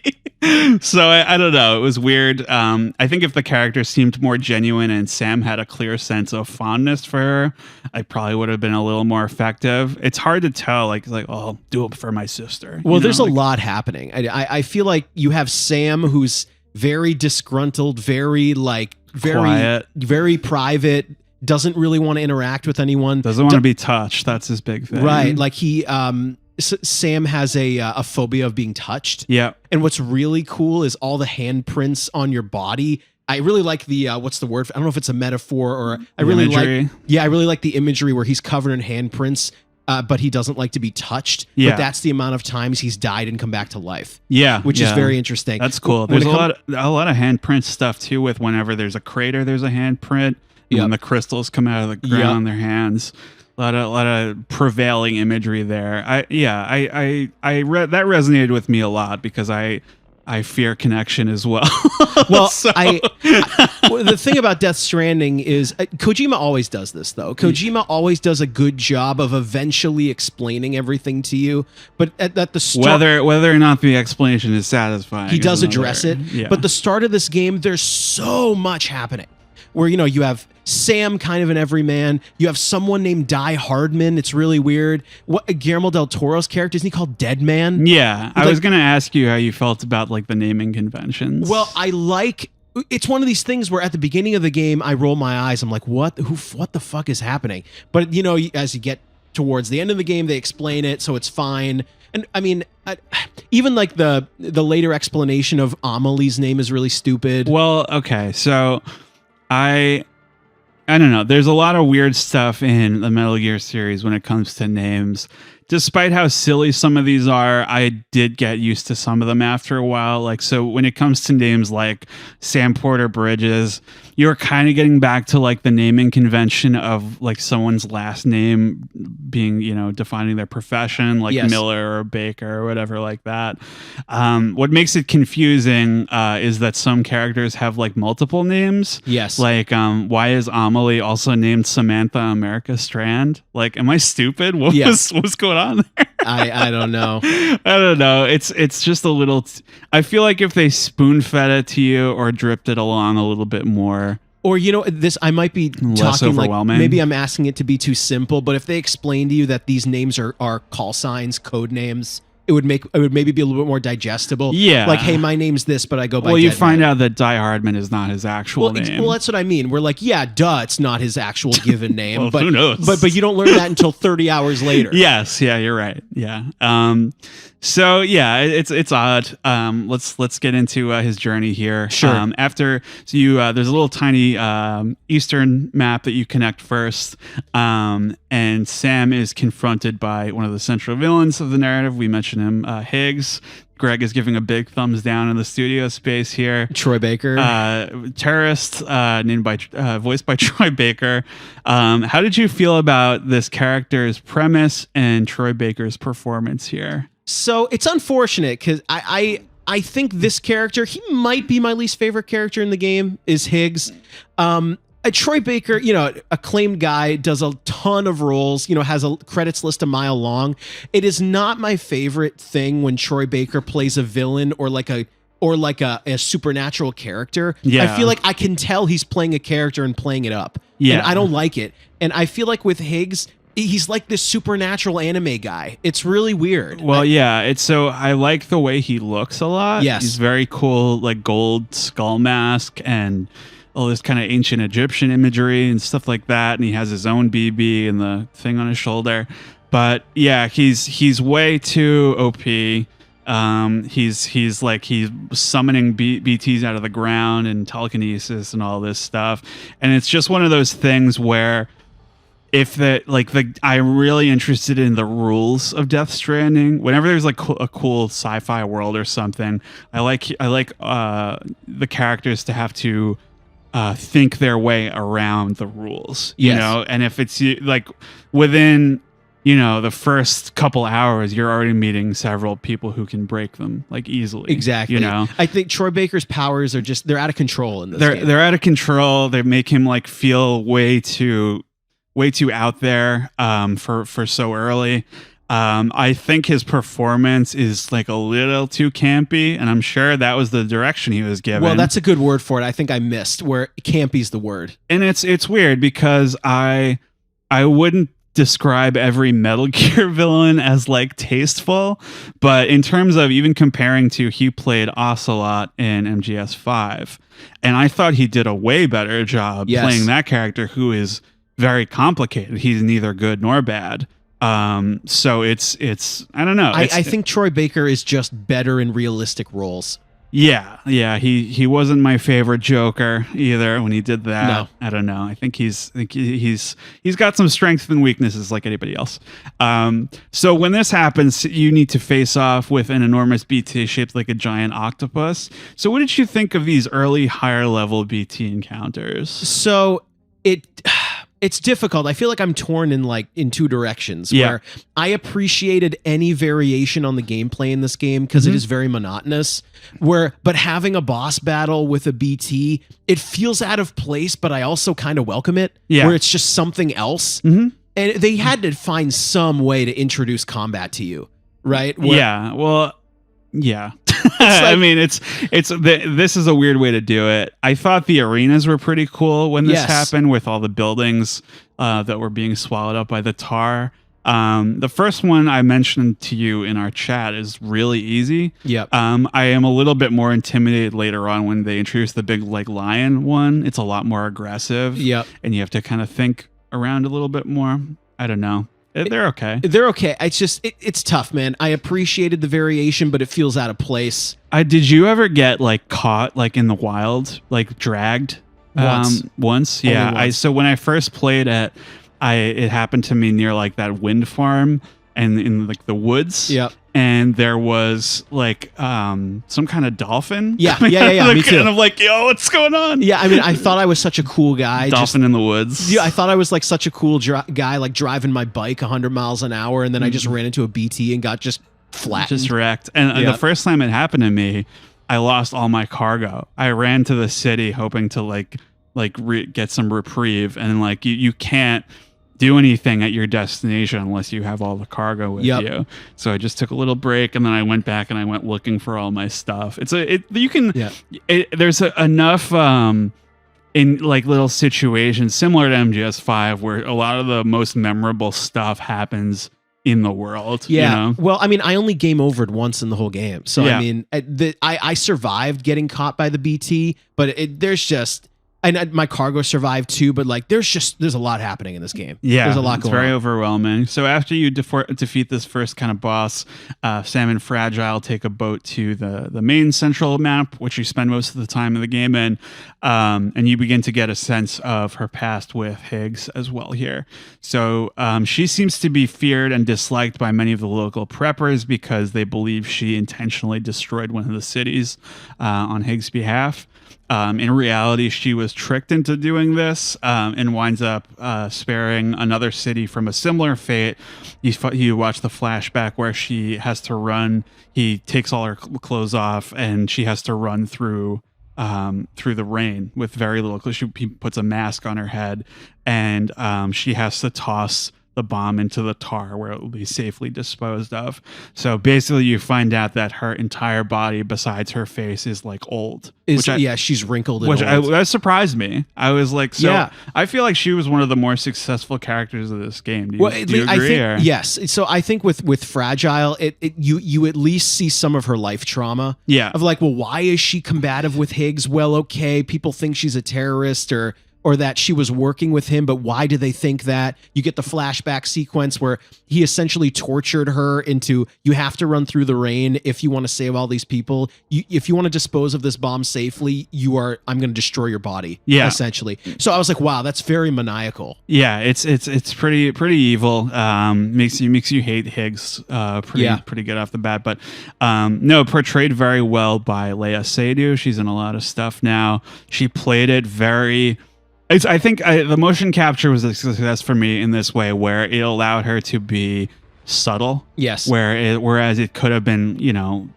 So I don't know. It was weird. I think if the character seemed more genuine and Sam had a clear sense of fondness for her, I probably would have been a little more effective. It's hard to tell. Like, oh, I'll do it for my sister. Well, there's a lot happening. I feel like you have Sam, who's very disgruntled, very quiet, very private, doesn't really want to interact with anyone. Doesn't want to be touched. That's his big thing. Right. Like Sam has a phobia of being touched. Yeah. And what's really cool is all the handprints on your body I really like the what's the word? I don't know if it's a metaphor or I The really imagery. I really like the imagery where he's covered in handprints, but he doesn't like to be touched. Yeah. But that's the amount of times he's died and come back to life. Yeah, Which is very interesting. That's cool. When There's it a lot of handprint stuff too. With whenever there's a crater, there's a handprint. Yep. When the crystals come out of the ground in their hands, a lot of prevailing imagery there. That resonated with me a lot because I fear connection as well. Well, So- the thing about Death Stranding is Kojima always does this, though. Kojima always does a good job of eventually explaining everything to you, but at the start, whether or not the explanation is satisfying, he does is another- address it. Yeah. But the start of this game, there's so much happening. Where you have Sam, kind of an everyman. You have someone named Die Hardman. It's really weird. What Guillermo del Toro's character, isn't he called Dead Man? Yeah, I was gonna ask you how you felt about like the naming conventions. Well, it's one of these things where at the beginning of the game, I roll my eyes. I'm like, what the fuck is happening? But as you get towards the end of the game, they explain it, so it's fine. And I mean, even like the later explanation of Amelie's name is really stupid. Well, okay, so I don't know. There's a lot of weird stuff in the Metal Gear series when it comes to names. Despite how silly some of these are, I did get used to some of them after a while. Like, so when it comes to names like Sam Porter Bridges, you're kind of getting back to like the naming convention of like someone's last name being, defining their profession, like Yes. Miller or Baker or whatever like that. What makes it confusing is that some characters have like multiple names. Yes. Like, why is Amelie also named Samantha America Strand? Like, am I stupid? What's going on there? I don't know. I don't know. It's just a little. I feel like if they spoon fed it to you or dripped it along a little bit more, Or this, I might be Less talking like overwhelming. maybe I'm asking it to be too simple. But if they explain to you that these names are call signs, code names, it would maybe be a little bit more digestible. Yeah. Like, hey, my name's this, but I go by. well, you Dead find Man. out that Die Hardman is not his actual name. Well, that's what I mean. We're like, yeah, duh, it's not his actual given name. Well, but who knows? But you don't learn that until 30 hours later. Yes, yeah, you're right. Yeah. So yeah, it's odd. Let's get into his journey here. Sure. There's a little tiny eastern map that you connect first, and Sam is confronted by one of the central villains of the narrative. We mentioned him, Higgs. Greg is giving a big thumbs down in the studio space here. Troy Baker. Terrorist, voiced by Troy Baker. How did you feel about this character's premise and Troy Baker's performance here? So it's unfortunate because I think this character, he might be my least favorite character in the game, is Higgs. Troy Baker, acclaimed guy, does a ton of roles, has a credits list a mile long. It is not my favorite thing when Troy Baker plays a villain or like a supernatural character. Yeah. I feel like I can tell he's playing a character and playing it up. Yeah. And I don't like it. And I feel like with Higgs, he's like this supernatural anime guy. It's really weird. Well, I like the way he looks a lot. Yes. He's very cool, like gold skull mask and all this kind of ancient Egyptian imagery and stuff like that. And he has his own BB and the thing on his shoulder. But yeah, he's way too OP. He's summoning BTs out of the ground and telekinesis and all this stuff. And it's just one of those things where I'm really interested in the rules of Death Stranding. Whenever there's like a cool sci-fi world or something, I like the characters to have to think their way around the rules, you Yes. know. And if it's like within the first couple hours, you're already meeting several people who can break them like easily. Exactly. I think Troy Baker's powers are they're out of control in this game. They're out of control. They make him like feel way too out there for so early. I think his performance is like a little too campy, and I'm sure that was the direction he was given. Well, that's a good word for it. I think I missed where campy's the word. And it's weird because I wouldn't describe every Metal Gear villain as like tasteful, but in terms of even comparing to, he played Ocelot in MGS5, and I thought he did a way better job playing that character, who is very complicated. He's neither good nor bad. So it's I don't know. I think Troy Baker is just better in realistic roles. Yeah. He wasn't my favorite Joker either when he did that. No. I don't know. I think he's got some strengths and weaknesses like anybody else. So when this happens, you need to face off with an enormous BT shaped like a giant octopus. So what did you think of these early higher level BT encounters? So it's difficult. I feel like I'm torn in two directions. Yeah. Where I appreciated any variation on the gameplay in this game because it is very monotonous. But having a boss battle with a BT, it feels out of place, but I also kind of welcome it. Yeah. Where it's just something else. And they had to find some way to introduce combat to you, right? Yeah. Well, yeah. I mean, this is a weird way to do it. I thought the arenas were pretty cool when this happened, with all the buildings that were being swallowed up by the tar. The first one I mentioned to you in our chat is really easy. Yep. I am a little bit more intimidated later on when they introduce the big like lion one. It's a lot more aggressive. Yep. And you have to kind of think around a little bit more. I don't know. They're okay. They're okay. It's just it's tough, man. I appreciated the variation, but it feels out of place. Did you ever get like caught like in the wild, like dragged? Once? Yeah. Once. So when I first played it, it happened to me near like that wind farm and in like the woods. Yep. And there was like some kind of dolphin. Yeah. Me too. And I'm like, yo, what's going on? Yeah, I mean, I thought I was such a cool guy. Dolphin in the woods. Yeah, I thought I was like such a cool guy, like driving my bike 100 miles an hour, and then I just ran into a BT and got just flattened. Just wrecked. And the first time it happened to me, I lost all my cargo. I ran to the city hoping to get some reprieve, and like you can't do anything at your destination unless you have all the cargo with you. So I just took a little break, and then I went back and I went looking for all my stuff. There's enough in like little situations similar to MGS5 where a lot of the most memorable stuff happens in the world. Yeah. You know? Well, I mean, I only game overed once in the whole game. So Yeah. I mean, I survived getting caught by the BT, but there's just. And my cargo survived too, but like there's a lot happening in this game. Yeah, there's a lot it's going very on. overwhelming. So after you defeat this first kind of boss, Sam and Fragile take a boat to the main central map, which you spend most of the time in the game in, and you begin to get a sense of her past with Higgs as well here. So she seems to be feared and disliked by many of the local preppers because they believe she intentionally destroyed one of the cities on Higgs' behalf. In reality, she was tricked into doing this and winds up sparing another city from a similar fate. You watch the flashback where she has to run. He takes all her clothes off, and she has to run through the rain with very little clothes. He puts a mask on her head, and she has to toss the bomb into the tar where it will be safely disposed of. So basically you find out that her entire body besides her face is like old. She's wrinkled and old. That surprised me. I was like, I feel like she was one of the more successful characters of this game. Do you agree? Yes. So I think with Fragile, you at least see some of her life trauma. Yeah. Of like, well, why is she combative with Higgs? Well, okay, people think she's a terrorist or that she was working with him, but why do they think that? You get the flashback sequence where he essentially tortured her into, you have to run through the rain if you want to save all these people. If you want to dispose of this bomb safely, I'm going to destroy your body, essentially. So I was like, wow, that's very maniacal. Yeah, it's pretty evil. Makes you hate Higgs pretty good off the bat. But no, portrayed very well by Leia Seydoux. She's in a lot of stuff now. She played it very... I think the motion capture was a success for me in this way, where it allowed her to be subtle. Yes. Whereas it could have been,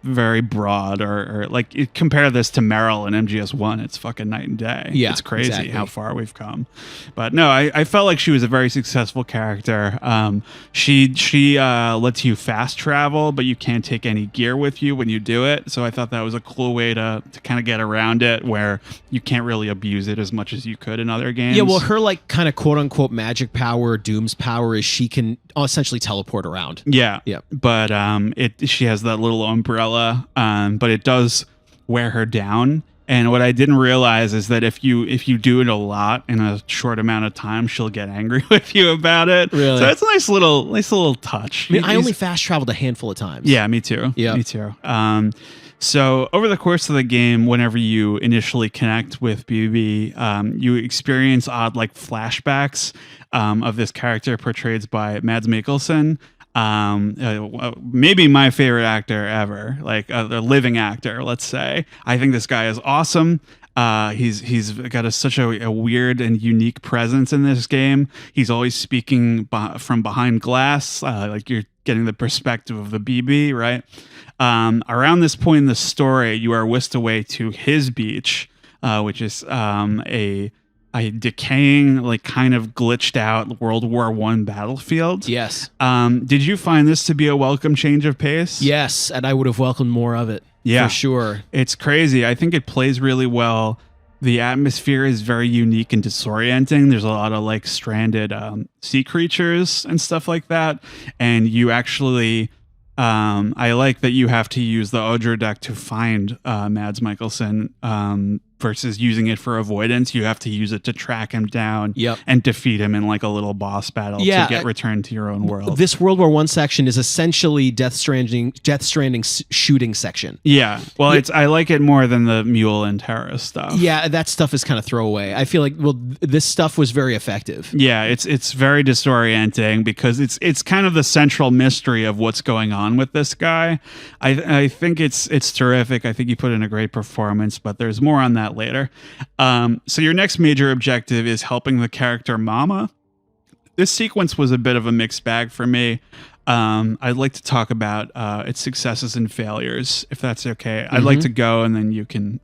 very broad or like compare this to Meryl and MGS1. It's fucking night and day. Yeah, it's crazy exactly. how far we've come. But no, I felt like she was a very successful character. She lets you fast travel, but you can't take any gear with you when you do it. So I thought that was a cool way to kind of get around it, where you can't really abuse it as much as you could in other games. Yeah, well, her like kind of quote unquote magic power, Doom's power, is she can essentially teleport around. Yeah. Yeah. But she has that little umbrella, but it does wear her down. And what I didn't realize is that if you do it a lot in a short amount of time, she'll get angry with you about it. Really? So it's a nice little touch. I mean, I only fast traveled a handful of times. Yeah, me too. Yeah, me too. So over the course of the game, whenever you initially connect with BB, you experience odd like flashbacks of this character portrayed by Mads Mikkelsen. Maybe my favorite actor ever, like the living actor, let's say. I think this guy is awesome. He's got such a weird and unique presence in this game. He's always speaking from behind glass, like you're getting the perspective of the BB, right? Around this point in the story, you are whisked away to his beach, which is a decaying, like kind of glitched out World War I battlefield. Yes. Did you find this to be a welcome change of pace? Yes, and I would have welcomed more of it. Yeah, for sure. It's crazy. I think it plays really well. The atmosphere is very unique and disorienting. There's a lot of like stranded sea creatures and stuff like that. And you actually, I like that you have to use the Odra deck to find Mads Mikkelsen versus using it for avoidance. You have to use it to track him down and defeat him in like a little boss battle to get returned to your own world. This World War I section is essentially Death Stranding shooting section. Yeah. Well, I like it more than the mule and terrorist stuff. Yeah, that stuff is kind of throwaway. I feel like this stuff was very effective. Yeah, it's very disorienting because it's kind of the central mystery of what's going on with this guy. I think it's terrific. I think you put in a great performance, but there's more on that later. So your next major objective is helping the character Mama. This sequence was a bit of a mixed bag for me. I'd like to talk about its successes and failures, if that's okay. Mm-hmm. I'd like to go, and then you can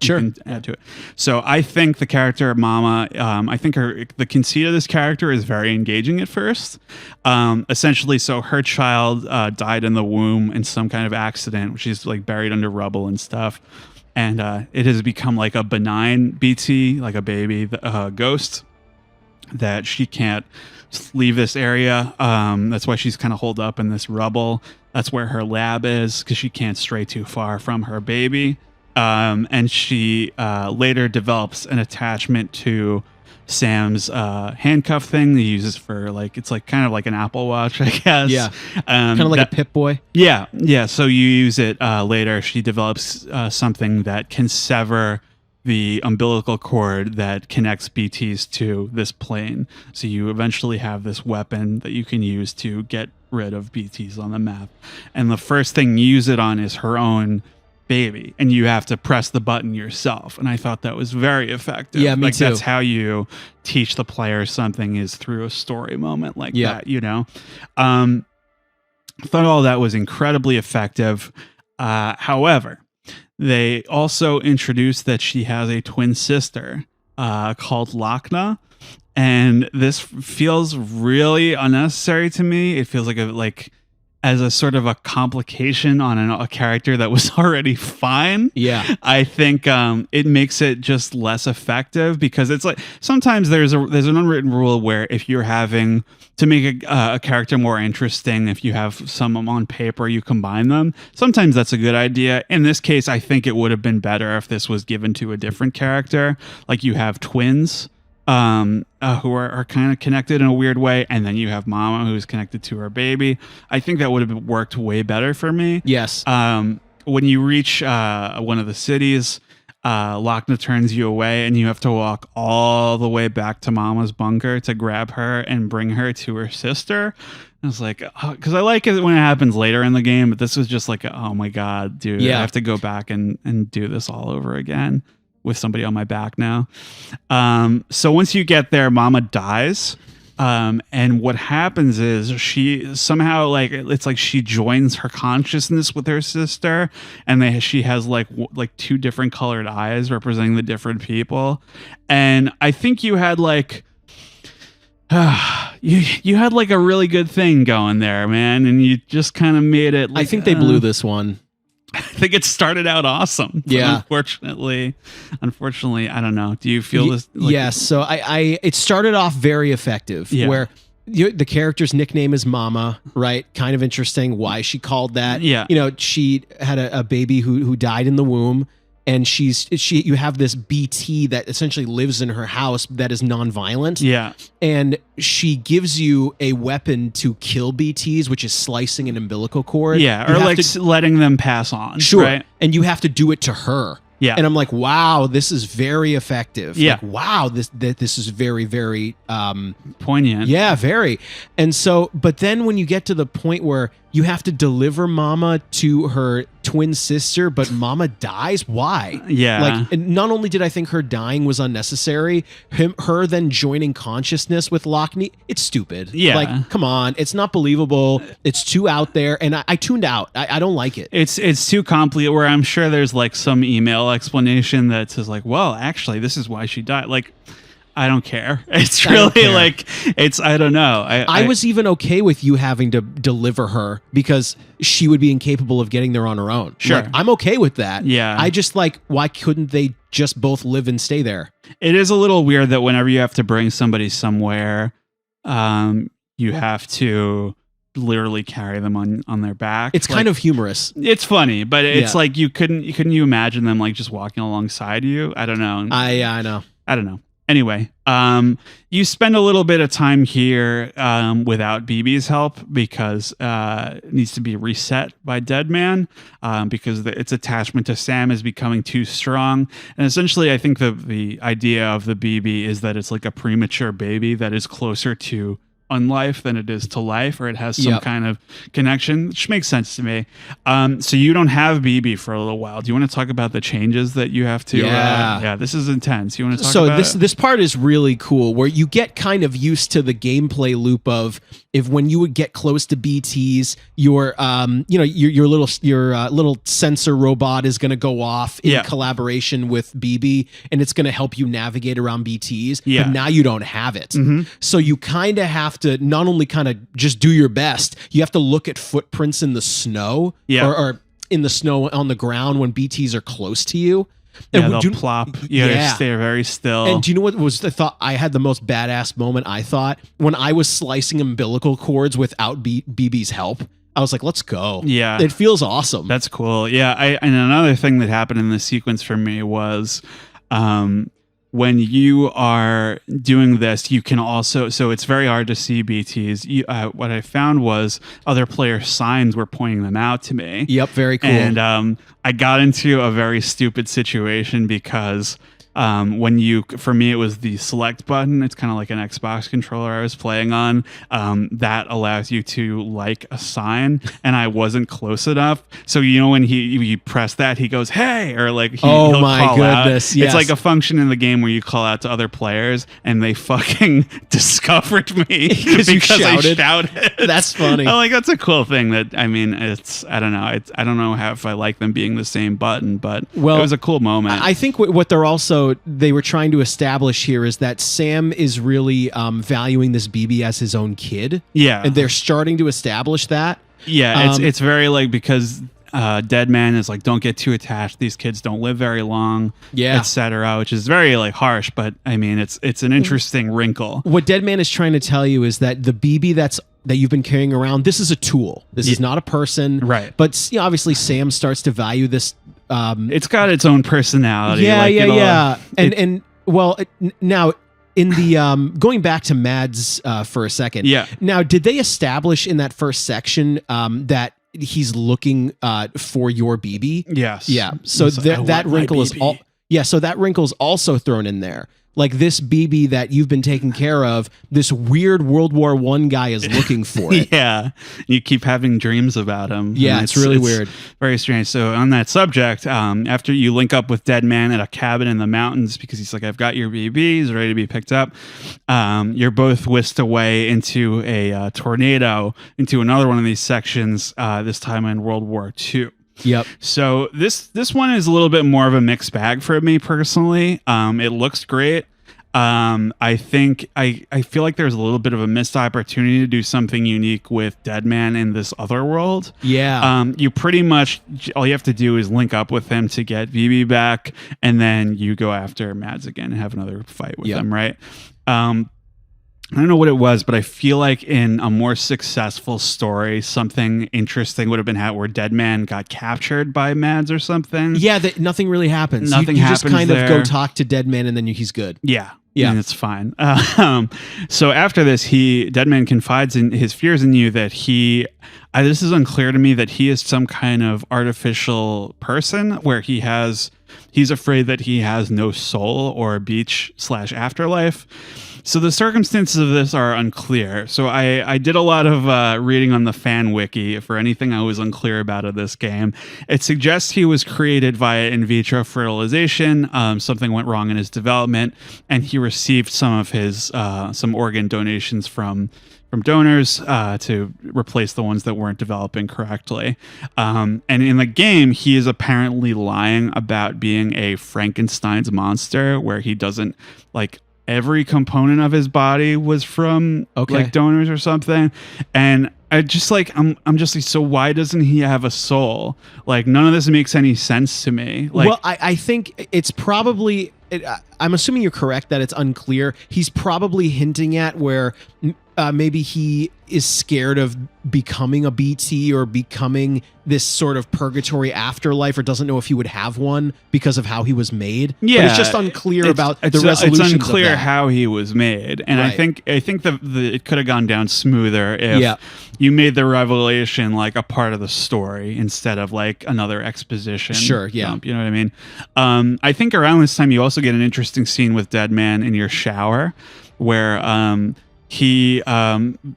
add to it. So I think the character Mama, I think the conceit of this character is very engaging at first. Essentially, so her child died in the womb in some kind of accident. She's like buried under rubble and stuff. And it has become like a benign BT, like a baby ghost, that she can't leave this area. That's why she's kind of holed up in this rubble. That's where her lab is, because she can't stray too far from her baby. And she later develops an attachment to Sam's handcuff thing he uses for like, it's like kind of like an Apple Watch, I guess. Yeah. Kind of like a Pip-Boy. Yeah. Yeah. So you use it later. She develops something that can sever the umbilical cord that connects BTs to this plane. So you eventually have this weapon that you can use to get rid of BTs on the map. And the first thing you use it on is her own baby, and you have to press the button yourself. And I thought that was very effective. Yeah, me too. That's how you teach the player something, is through a story moment like that, you know? I thought all that was incredibly effective. However, they also introduced that she has a twin sister called Lakna, and this feels really unnecessary to me. It feels like as a sort of a complication on a character that was already fine. Yeah. I think it makes it just less effective, because it's like sometimes there's an unwritten rule where if you're having to make a character more interesting, if you have some on paper, you combine them. Sometimes that's a good idea. In this case, I think it would have been better if this was given to a different character. Like you have twins who are kind of connected in a weird way, and then you have Mama who's connected to her baby. I think that would have worked way better for me. Yes. When you reach one of the cities, Lakna turns you away, and you have to walk all the way back to Mama's bunker to grab her and bring her to her sister. I was like, because I like it when it happens later in the game, but this was just like, oh my God, dude, I have to go back and do this all over again with somebody on my back now. So once you get there, Mama dies. And what happens is she somehow, like, it's like she joins her consciousness with her sister, and she has like two different colored eyes representing the different people. And I think you had like, you had like a really good thing going there, man. And you just kind of made it. Like, I think they blew this one. I think it started out awesome. Yeah. Unfortunately, I don't know. Do you feel this? Like, yes. So it started off very effective, where the character's nickname is Mama, right? Kind of interesting why she called that. Yeah. You know, she had a baby who died in the womb, and you have this BT that essentially lives in her house that is nonviolent. Yeah. And she gives you a weapon to kill BTs, which is slicing an umbilical cord. Yeah, You or have like to- letting them pass on. Sure. Right? And you have to do it to her. Yeah. And I'm like, wow, this is very effective. Yeah. Like, wow, this is very, very Poignant. yeah, very. And so, but then when you get to the point where you have to deliver Mama to her twin sister, but Mama dies, why? Yeah. Like, and not only did I think her dying was unnecessary, her then joining consciousness with Lockney, it's stupid. Yeah. Like, come on, it's not believable. It's too out there, and I tuned out. I don't like it. It's too complicated, where I'm sure there's like some email explanation that says like, well, actually, this is why she died. Like, I don't care. It's I don't really care. like, I don't know. I was even okay with you having to deliver her because she would be incapable of getting there on her own. Sure. Like, I'm okay with that. Yeah. I just like, why couldn't they just both live and stay there? It is a little weird that whenever you have to bring somebody somewhere, you have to literally carry them on their back. It's kind of humorous. It's funny, but it's Yeah. like couldn't you imagine them like just walking alongside you? I don't know. I know. I don't know. Anyway, you spend a little bit of time here without BB's help because it needs to be reset by Deadman because its attachment to Sam is becoming too strong. And essentially, I think the idea of the BB is that it's like a premature baby that is closer to unlife than it is to life, or it has some Yep. kind of connection, which makes sense to me. So you don't have BB for a little while. Do you want to talk about the changes that you have to? Yeah. This is intense. You want to talk So about this part is really cool, where you get kind of used to the gameplay loop of if when you would get close to BTs, your little sensor robot is going to go off in Yeah. collaboration with BB, and it's going to help you navigate around BTs. Yeah. But now you don't have it, Mhm. so you kind of have to not only kind of just do your best, you have to look at footprints in the snow, Yeah. or in the snow on the ground when BTs are close to you. Yeah, And they'll do- plop. You gotta Yeah. stay very still. And do you know what was the thought? I had the most badass moment, I thought, when I was slicing umbilical cords without BB's help. I was like, let's go. Yeah. It feels awesome. That's cool. Yeah. And another thing that happened in this sequence for me was when you are doing this, you can also, so it's very hard to see BTs. What I found was other players' signs were pointing them out to me. Yep, very cool. And I got into a very stupid situation because for me, it was the select button. It's kind of like an Xbox controller I was playing on. That allows you to like a sign, and I wasn't close enough. So, when you press that, he goes, "Hey," or like, Oh he'll my call out. goodness, yes. It's like a function in the game where you call out to other players, and they fucking discovered me Because you shouted. I shouted. That's funny. I'm like, that's a cool thing that, I mean, I don't know. I don't know if I like them being the same button, but it was a cool moment. I think what they were trying to establish here is that Sam is really valuing this BB as his own kid. Yeah. And they're starting to establish that. Yeah, it's very like, because Deadman is like, don't get too attached. These kids don't live very long, Yeah. etc., which is very like harsh, but I mean, it's an interesting wrinkle. What Deadman is trying to tell you is that the BB that you've been carrying around, this is a tool. This is not a person. Right. But obviously Sam starts to value this. It's got its own personality. Yeah, like yeah. Now in the going back to Mads for a second. Yeah. Now, did they establish in that first section that he's looking for your BB? Yes. Yeah. So He's like, "I that want my wrinkle is BB." so that wrinkle's also thrown in there. Like, this BB that you've been taking care of, this weird World War I guy is looking for it. Yeah, you keep having dreams about him. Yeah, and it's really weird. Very strange. So on that subject, after you link up with Deadman at a cabin in the mountains, because he's like, I've got your BBs ready to be picked up, you're both whisked away into a tornado, into another one of these sections, this time in World War II. Yep. So this one is a little bit more of a mixed bag for me personally. It looks great. I think I feel like there's a little bit of a missed opportunity to do something unique with Deadman in this other world. Yeah. You pretty much, all you have to do is link up with him to get VB back, and then you go after Mads again and have another fight with him, right? I don't know what it was, but I feel like in a more successful story, something interesting would have been where Deadman got captured by Mads or something. Yeah, nothing really happens. Nothing you happens just kind there. of go talk to Deadman and then he's good. Yeah. Yeah. And it's fine. So after this, Deadman confides in his fears in you that this is unclear to me, that he is some kind of artificial person where he's afraid that he has no soul or beach/afterlife. So the circumstances of this are unclear. So I did a lot of reading on the fan wiki for anything I was unclear about of this game. It suggests he was created via in vitro fertilization. Something went wrong in his development, and he received some of his some organ donations from donors to replace the ones that weren't developing correctly. And in the game, he is apparently lying about being a Frankenstein's monster, where he doesn't every component of his body was from donors or something. And I just I'm just like, so why doesn't he have a soul? None of this makes any sense to me. Well, I think it's probably, I'm assuming you're correct that it's unclear. He's probably hinting at where maybe he is scared of becoming a BT or becoming this sort of purgatory afterlife, or doesn't know if he would have one because of how he was made. Yeah, but it's just unclear about the resolution. It's unclear how he was made, and right. I think it could have gone down smoother if you made the revelation a part of the story instead of another exposition. Sure, yeah, dump, you know what I mean. I think around this time you also get an interesting scene with Deadman in your shower, where he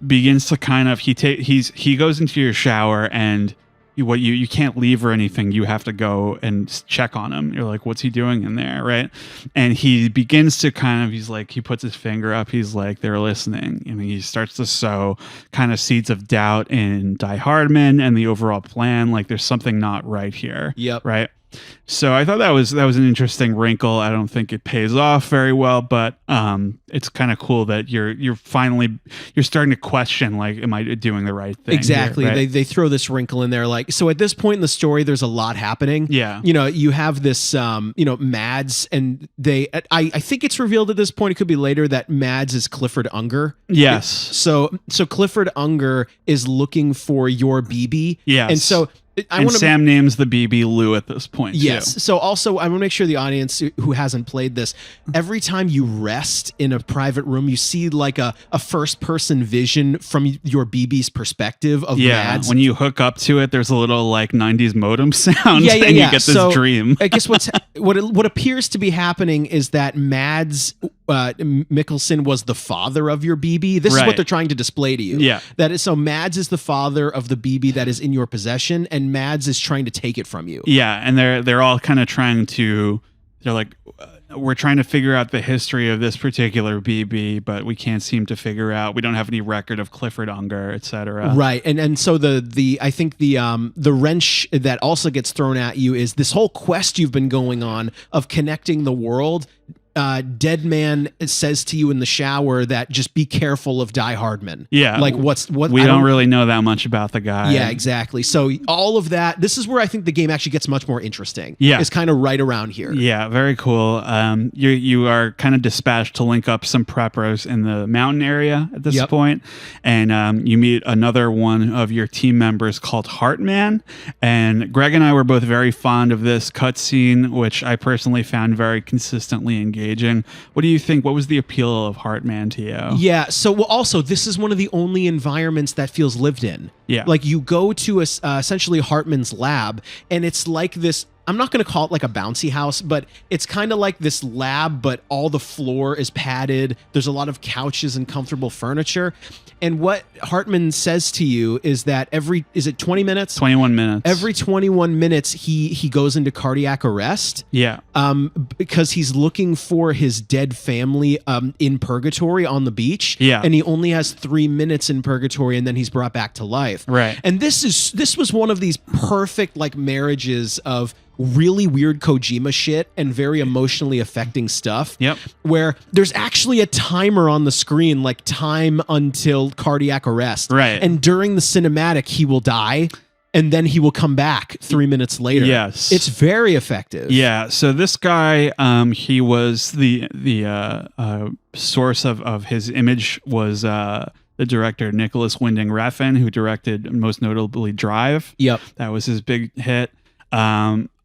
begins to kind of he goes into your shower, and you can't leave or anything. You have to go and check on him. You're like, what's he doing in there, right? And he begins to he puts his finger up. He's like, they're listening. And he starts to sow kind of seeds of doubt in Die Hardman and the overall plan. There's something not right here. Yep. Right. So I thought that was an interesting wrinkle. I don't think it pays off very well, but it's kind of cool that you're starting to question, am I doing the right thing? Exactly. Here, right? They throw this wrinkle in there. So at this point in the story, there's a lot happening. Yeah. You have this, Mads, and I think it's revealed at this point, it could be later, that Mads is Clifford Unger. Yes. So Clifford Unger is looking for your BB. Yes. And so Sam names the BB Lou at this point. Yes. Too. So also, I want to make sure the audience who hasn't played this, every time you rest in a private room, you see a first-person vision from your BB's perspective of Mads. When you hook up to it, there's a little 90s modem sound, and you get this dream. I guess what appears to be happening is that Mads Mikkelsen was the father of your BB. This is what they're trying to display to you. Yeah. So Mads is the father of the BB that is in your possession, and Mads is trying to take it from you. Yeah, and they're all kind of trying to, we're trying to figure out the history of this particular BB, but we can't seem to figure out. We don't have any record of Clifford Unger, etc. Right, and so I think the wrench that also gets thrown at you is this whole quest you've been going on of connecting the world. Deadman says to you in the shower that just be careful of Die Hardman. Yeah. We don't really know that much about the guy. Yeah, exactly. So all of that, this is where I think the game actually gets much more interesting. Yeah. It's kind of right around here. Yeah, very cool. You are kind of dispatched to link up some preppers in the mountain area at this point. And you meet another one of your team members called Heartman. And Greg and I were both very fond of this cutscene, which I personally found very consistently engaging. What do you think? What was the appeal of Heartman to you? Yeah. So also, this is one of the only environments that feels lived in. Yeah. You go to essentially Hartman's lab, and it's like this. I'm not going to call it a bouncy house, but it's kind of like this lab, but all the floor is padded. There's a lot of couches and comfortable furniture. And what Hartman says to you is that is it 20 minutes? 21 minutes. Every 21 minutes, he goes into cardiac arrest. Yeah. Because he's looking for his dead family in purgatory on the beach. Yeah. And he only has 3 minutes in purgatory, and then he's brought back to life. Right. And this was one of these perfect marriages of really weird Kojima shit and very emotionally affecting stuff. Yep. Where there's actually a timer on the screen, time until cardiac arrest. Right. And during the cinematic, he will die. and then he will come back 3 minutes later. Yes. It's very effective. Yeah. So this guy, he was the source of his image was the director Nicholas Winding Refn, who directed most notably Drive. Yep. That was his big hit.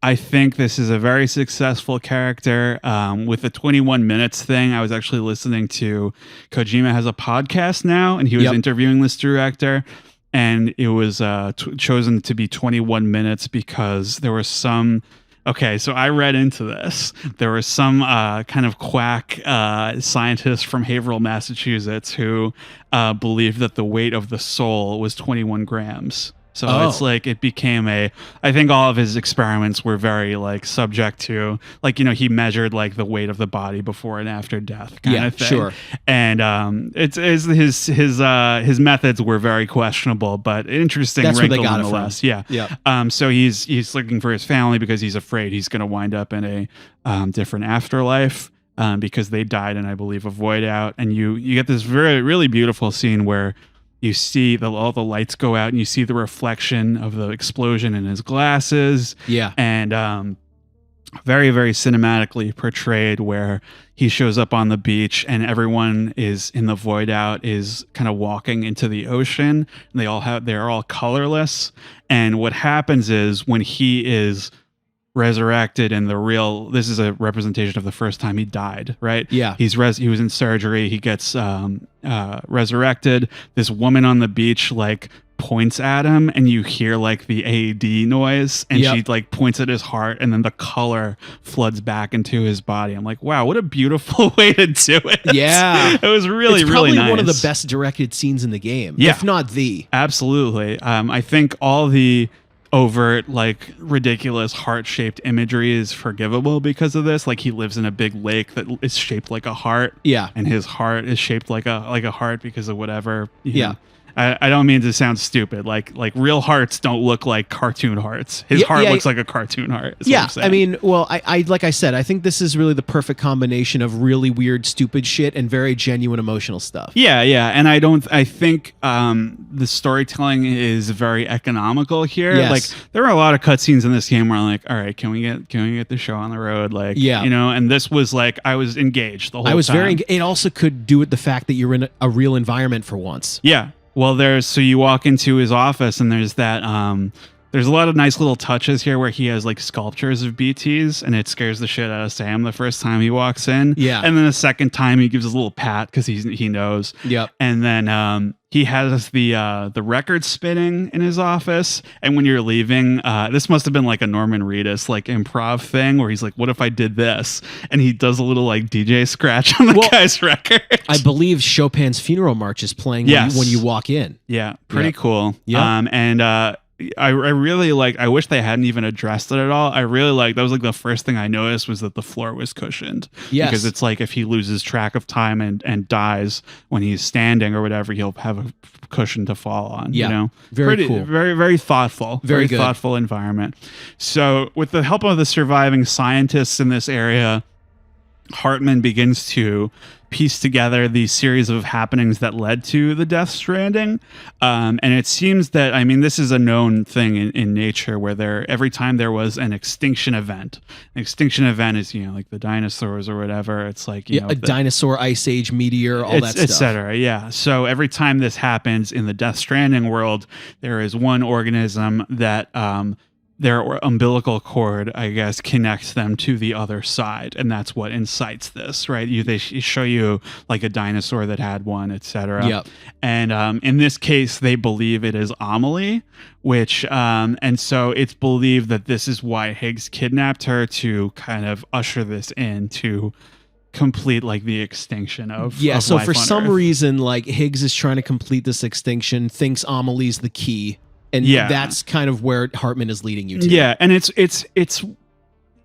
I think this is a very successful character. With the 21 minutes thing, I was actually listening to Kojima has a podcast now, and he was interviewing this director. And it was chosen to be 21 minutes because there was some... Okay, so I read into this. There was some kind of quack scientist from Haverhill, Massachusetts, who believed that the weight of the soul was 21 grams. So it's like it became I think all of his experiments were very like subject to like, you know, he measured like the weight of the body before and after death kind of thing. Sure. And it's his methods were very questionable, but interesting. That's where they got nonetheless. it from. Yeah. So he's looking for his family because he's afraid he's going to wind up in a different afterlife. Because they died in, I believe, a void out. And you get this really beautiful scene where you see all the lights go out and you see the reflection of the explosion in his glasses. Yeah. And very, very cinematically portrayed where he shows up on the beach and everyone is in the void out is kind of walking into the ocean. And they're all colorless. And what happens is when he is resurrected in this is a representation of the first time he died, right? Yeah. He was in surgery. He gets resurrected. This woman on the beach like points at him and you hear like the AED noise and she like points at his heart and then the color floods back into his body. I'm like, wow, what a beautiful way to do it. Yeah. It was really, it's really nice. Probably one of the best directed scenes in the game, if not the. Absolutely. I think all the overt, like ridiculous heart-shaped imagery is forgivable because of this. Like he lives in a big lake that is shaped like a heart. Yeah. And his heart is shaped like a heart because of whatever. You know. I don't mean to sound stupid. Like real hearts don't look like cartoon hearts. His heart looks like a cartoon heart. Yeah, I mean, well, I like I said, I think this is really the perfect combination of really weird, stupid shit and very genuine emotional stuff. Yeah, and I think the storytelling is very economical here. Yes. Like there were a lot of cutscenes in this game where I'm like, all right, can we get the show on the road? Like, you know, and this was like I was engaged the whole time. I was very. It also could do with the fact that you're in a real environment for once. Yeah. Well, so you walk into his office and there's that, there's a lot of nice little touches here where he has like sculptures of BTs and it scares the shit out of Sam the first time he walks in. Yeah. And then the second time he gives a little pat because he knows. Yep. And then he has the record spinning in his office. And when you're leaving, this must have been like a Norman Reedus like improv thing where he's like, what if I did this? And he does a little like DJ scratch on the guy's record. I believe Chopin's Funeral March is playing when you walk in. Yeah. Pretty cool. Yeah. And I really I wish they hadn't even addressed it at all. I really that was like the first thing I noticed was that the floor was cushioned. Yes. Because it's like if he loses track of time and dies when he's standing or whatever, he'll have a cushion to fall on. Yeah. You know? Very cool. Very, very thoughtful. Very good. Thoughtful environment. So with the help of the surviving scientists in this area, Hartman begins to piece together the series of happenings that led to the Death Stranding. And it seems that, I mean, this is a known thing in nature where every time there was an extinction event is, you know, like the dinosaurs or whatever. It's like, you know, a dinosaur, ice age, meteor, all that stuff. Et cetera. Yeah. So every time this happens in the Death Stranding world, there is one organism that, their umbilical cord, I guess, connects them to the other side, and that's what incites this, right? They show you like a dinosaur that had one, etc. Yep. And in this case, they believe it is Amelie, which and so it's believed that this is why Higgs kidnapped her to kind of usher this in to complete like the extinction of so life for on some Earth. reason, like Higgs is trying to complete this extinction, thinks Amelie's the key. And that's kind of where Hartman is leading you to. Yeah, and it's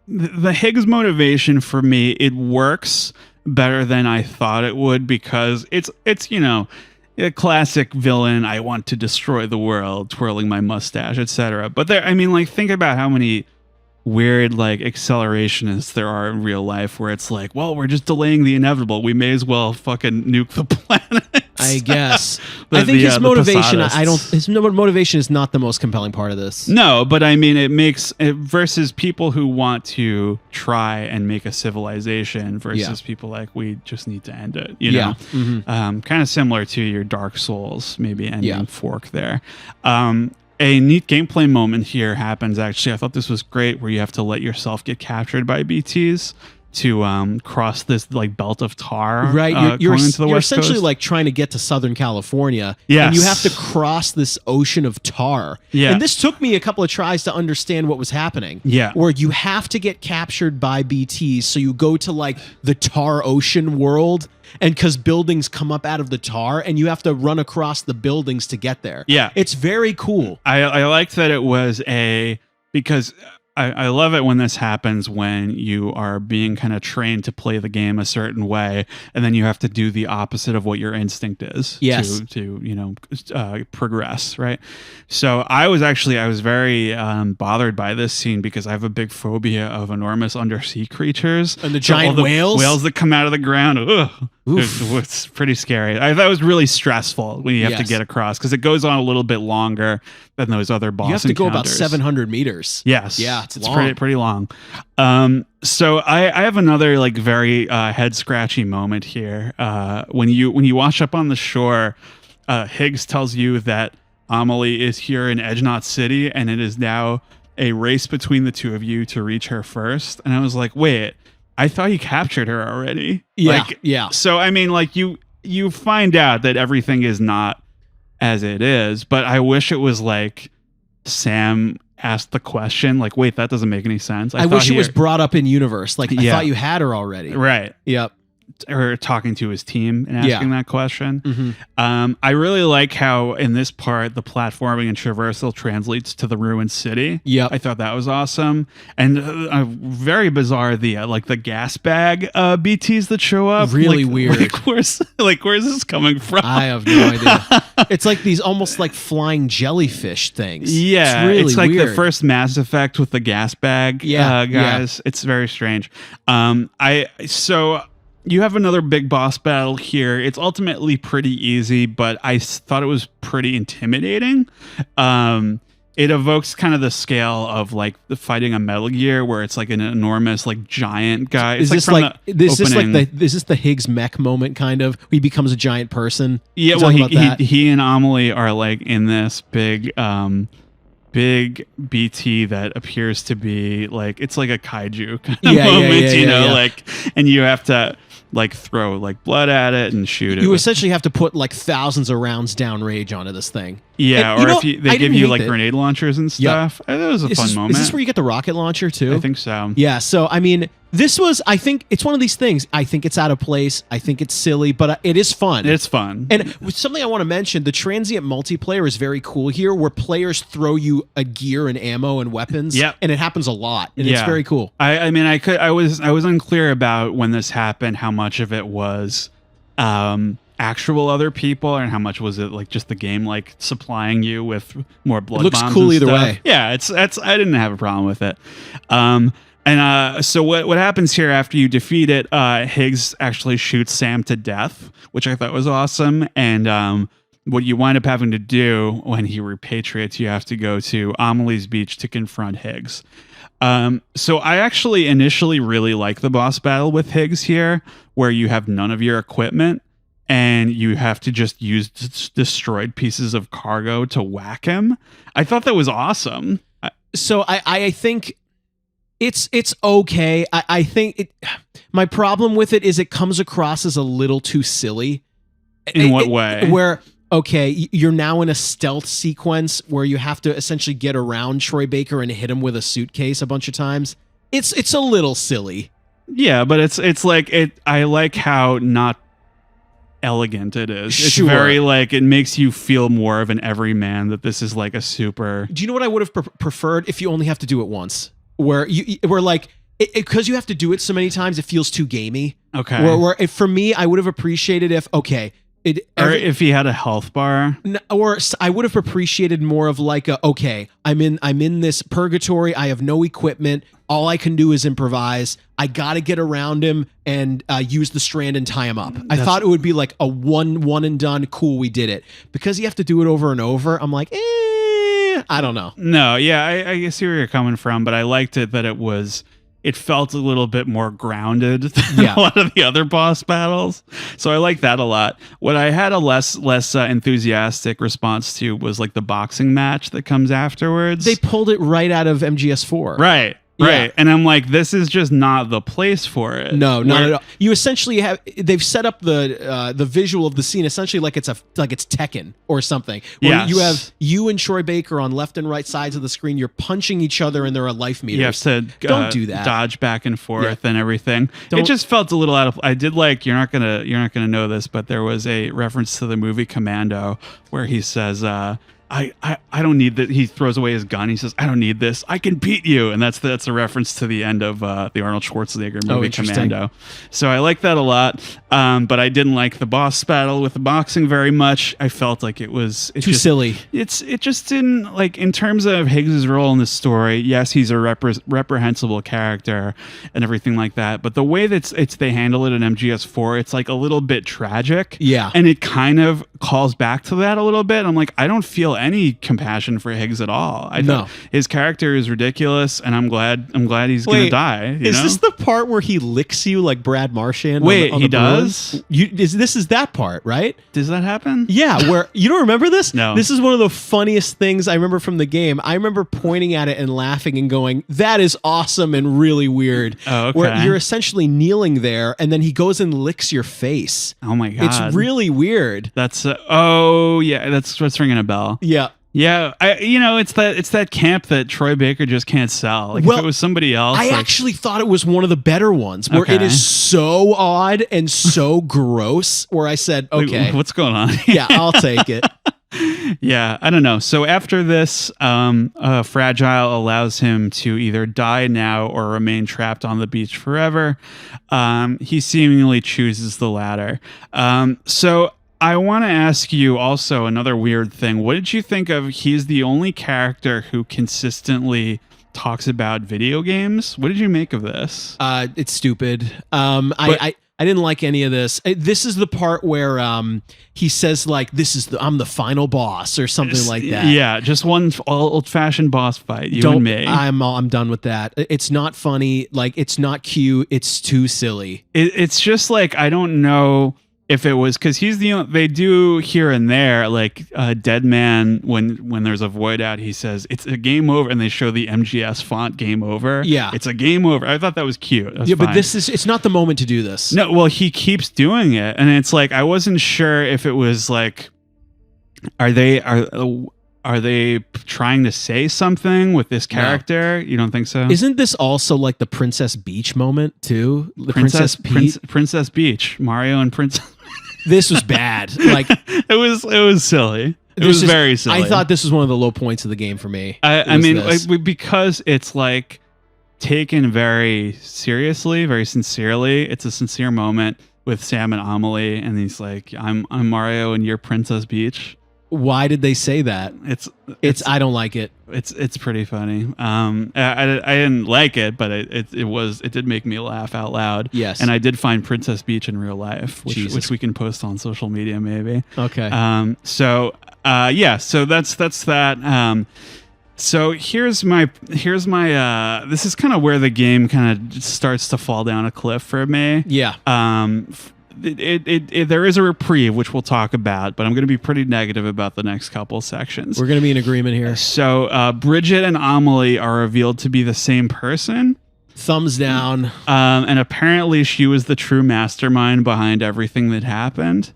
the Higgs motivation for me. It works better than I thought it would because it's you know, a classic villain. I want to destroy the world, twirling my mustache, etc. But I mean, like think about how many weird like accelerationists there are in real life where it's like, well, we're just delaying the inevitable. We may as well fucking nuke the planet. I guess. I think his motivation. His motivation is not the most compelling part of this. No, but I mean, it makes it versus people who want to try and make a civilization versus people like, we just need to end it. You know, kind of similar to your Dark Souls, maybe ending fork there. A neat gameplay moment here happens, actually. I thought this was great, where you have to let yourself get captured by BTs to cross this like belt of tar. Right, you're into the West essentially Coast. like trying to get to Southern California, Yes. and you have to cross this ocean of tar. Yeah. And this took me a couple of tries to understand what was happening. Yeah. Where you have to get captured by BTs, so you go to like the tar ocean world, and because buildings come up out of the tar, and you have to run across the buildings to get there. Yeah. It's very cool. I liked that it was because I love it when this happens, when you are being kind of trained to play the game a certain way, and then you have to do the opposite of what your instinct is. Yes. to progress, right? So I was very bothered by this scene, because I have a big phobia of enormous undersea creatures And the giant whales? whales that come out of the ground. Ugh. It's pretty scary. I thought it was really stressful when you have to get across, because it goes on a little bit longer than those other boss encounters. You have to go about 700 meters. Yes. Yeah, it's long. Pretty long. So I have another like very head scratchy moment here. When you wash up on the shore, Higgs tells you that Amelie is here in Edgenot City, and it is now a race between the two of you to reach her first. And I was like, wait, I thought he captured her already. Yeah. So I mean, like you find out that everything is not as it is, but I wish it was like Sam asked the question, like, wait, that doesn't make any sense. I wish it was brought up in universe. Like, I thought you had her already. Right. Yep. Or talking to his team and asking that question. Mm-hmm. I really like how in this part the platforming and traversal translates to the ruined city. Yep. I thought that was awesome, and very bizarre the gas bag BTs that show up. Really weird. Where's this coming from? I have no idea. It's like these almost like flying jellyfish things. Yeah, it's really like weird. the first Mass Effect with the gas bag guys. It's very strange. You have another big boss battle here. It's ultimately pretty easy, but I thought it was pretty intimidating. It evokes kind of the scale of like the fighting a Metal Gear, where it's like an enormous like giant guy. Is this the Higgs mech moment kind of? He becomes a giant person. Yeah, well, he and Amelie are like in this big BT that appears to be like, it's like a kaiju kind of moment, like, and you have to like throw like blood at it and shoot it. You essentially have to put like thousands of rounds downrange onto this thing. Yeah, or if they give you like grenade launchers and stuff. That was a fun moment. Is this where you get the rocket launcher too? I think so. Yeah, so I mean, I think it's one of these things. I think it's out of place. I think it's silly, but it is fun. It's fun. And something I want to mention, the transient multiplayer is very cool here, where players throw you a gear and ammo and weapons. Yep. And it happens a lot. And it's very cool. I mean, I was unclear about when this happened, how much of it was actual other people, and how much was it like just the game like supplying you with more blood bombs. It looks cool either way. Yeah, I didn't have a problem with it. So what happens here after you defeat it, Higgs actually shoots Sam to death, which I thought was awesome. And what you wind up having to do when he repatriates, you have to go to Amelie's beach to confront Higgs. So I actually initially really like the boss battle with Higgs here, where you have none of your equipment and you have to just use destroyed pieces of cargo to whack him. I thought that was awesome. So I think it's okay. I think my problem with it is it comes across as a little too silly. In what way? Where, okay, you're now in a stealth sequence where you have to essentially get around Troy Baker and hit him with a suitcase a bunch of times. It's a little silly. Yeah, but it's like I like how not elegant it is. It's Sure. very like, it makes you feel more of an everyman, that this is like a super. Do you know what I would have preferred if you only have to do it once? Where like, because you have to do it so many times, it feels too gamey. Okay. Where for me, I would have appreciated if, okay, Or if he had a health bar. Or I would have appreciated more of like okay, I'm in this purgatory. I have no equipment. All I can do is improvise. I got to get around him and use the strand and tie him up. I thought it would be like a one and done. Cool, we did it. Because you have to do it over and over. I'm like, I don't know. No, yeah, I see where you're coming from, but I liked it that it felt a little bit more grounded than a lot of the other boss battles. So I like that a lot. What I had a less enthusiastic response to was like the boxing match that comes afterwards. They pulled it right out of MGS4. Right. Right. And I'm like, this is just not the place for it. No, not at all. You essentially they've set up the visual of the scene essentially like it's Tekken or something. Where you have you and Troy Baker on left and right sides of the screen. You're punching each other and there are life meters. You have to don't do that. Dodge back and forth and everything. It just felt a little out of. I did like you're not gonna know this, but there was a reference to the movie Commando where he says, I don't need that. He throws away his gun. He says, I don't need this. I can beat you. And that's a reference to the end of the Arnold Schwarzenegger movie Commando. So I like that a lot. But I didn't like the boss battle with the boxing very much. I felt like it was too silly. It just didn't like in terms of Higgs's role in the story. Yes, he's a reprehensible character and everything like that. But the way that they handle it in MGS4, it's like a little bit tragic. Yeah. And it kind of calls back to that a little bit. I'm like, I don't feel any compassion for Higgs at all. I thought his character is ridiculous, and I'm glad he's gonna die. Is this the part where he licks you like Brad Marchand? Wait, on he the does? This is that part, right? Does that happen? Yeah, where you don't remember this? No. This is one of the funniest things I remember from the game. I remember pointing at it and laughing and going, "That is awesome and really weird." Oh, okay. Where you're essentially kneeling there, and then he goes and licks your face. Oh my god, it's really weird. That's that's what's ringing a bell. Yeah. Yeah, it's that camp that Troy Baker just can't sell. Like if it was somebody else. I actually thought it was one of the better ones where it is so odd and so gross where I said, okay. What's going on? Yeah, I'll take it. Yeah, I don't know. So after this, Fragile allows him to either die now or remain trapped on the beach forever. He seemingly chooses the latter. So I want to ask you also another weird thing. What did you think of he's the only character who consistently talks about video games? What did you make of this? It's stupid. I didn't like any of this. This is the part where he says like, I'm the final boss or something like that. Yeah, just one old-fashioned boss fight, and me. I'm done with that. It's not funny. Like, it's not cute. It's too silly. It's just like, I don't know if it was because they do here and there, like Dead Man, when there's a void out, he says it's a game over, and they show the MGS font game over. Yeah, it's a game over. I thought that was cute. That's fine. But it's not the moment to do this. No, well, he keeps doing it, and it's like I wasn't sure if it was like, are they trying to say something with this character? No. You don't think so? Isn't this also like the Princess Beach moment too? The Princess Beach, Mario and Princess. This was bad. Like it was silly. It was very silly. I thought this was one of the low points of the game for me. I mean, because it's like taken very seriously, very sincerely. It's a sincere moment with Sam and Amelie, and he's like, "I'm Mario, and you're Princess Beach." Why did they say that? It's I don't like it. It's pretty funny. I didn't like it, but it did make me laugh out loud. Yes. And I did find Princess Beach in real life, which we can post on social media maybe. Okay. So that's that. So here's my this is kind of where the game kind of starts to fall down a cliff for me. Yeah. There is a reprieve, which we'll talk about, but I'm going to be pretty negative about the next couple sections. We're going to be in agreement here. So Bridget and Amelie are revealed to be the same person. Thumbs down. And apparently she was the true mastermind behind everything that happened.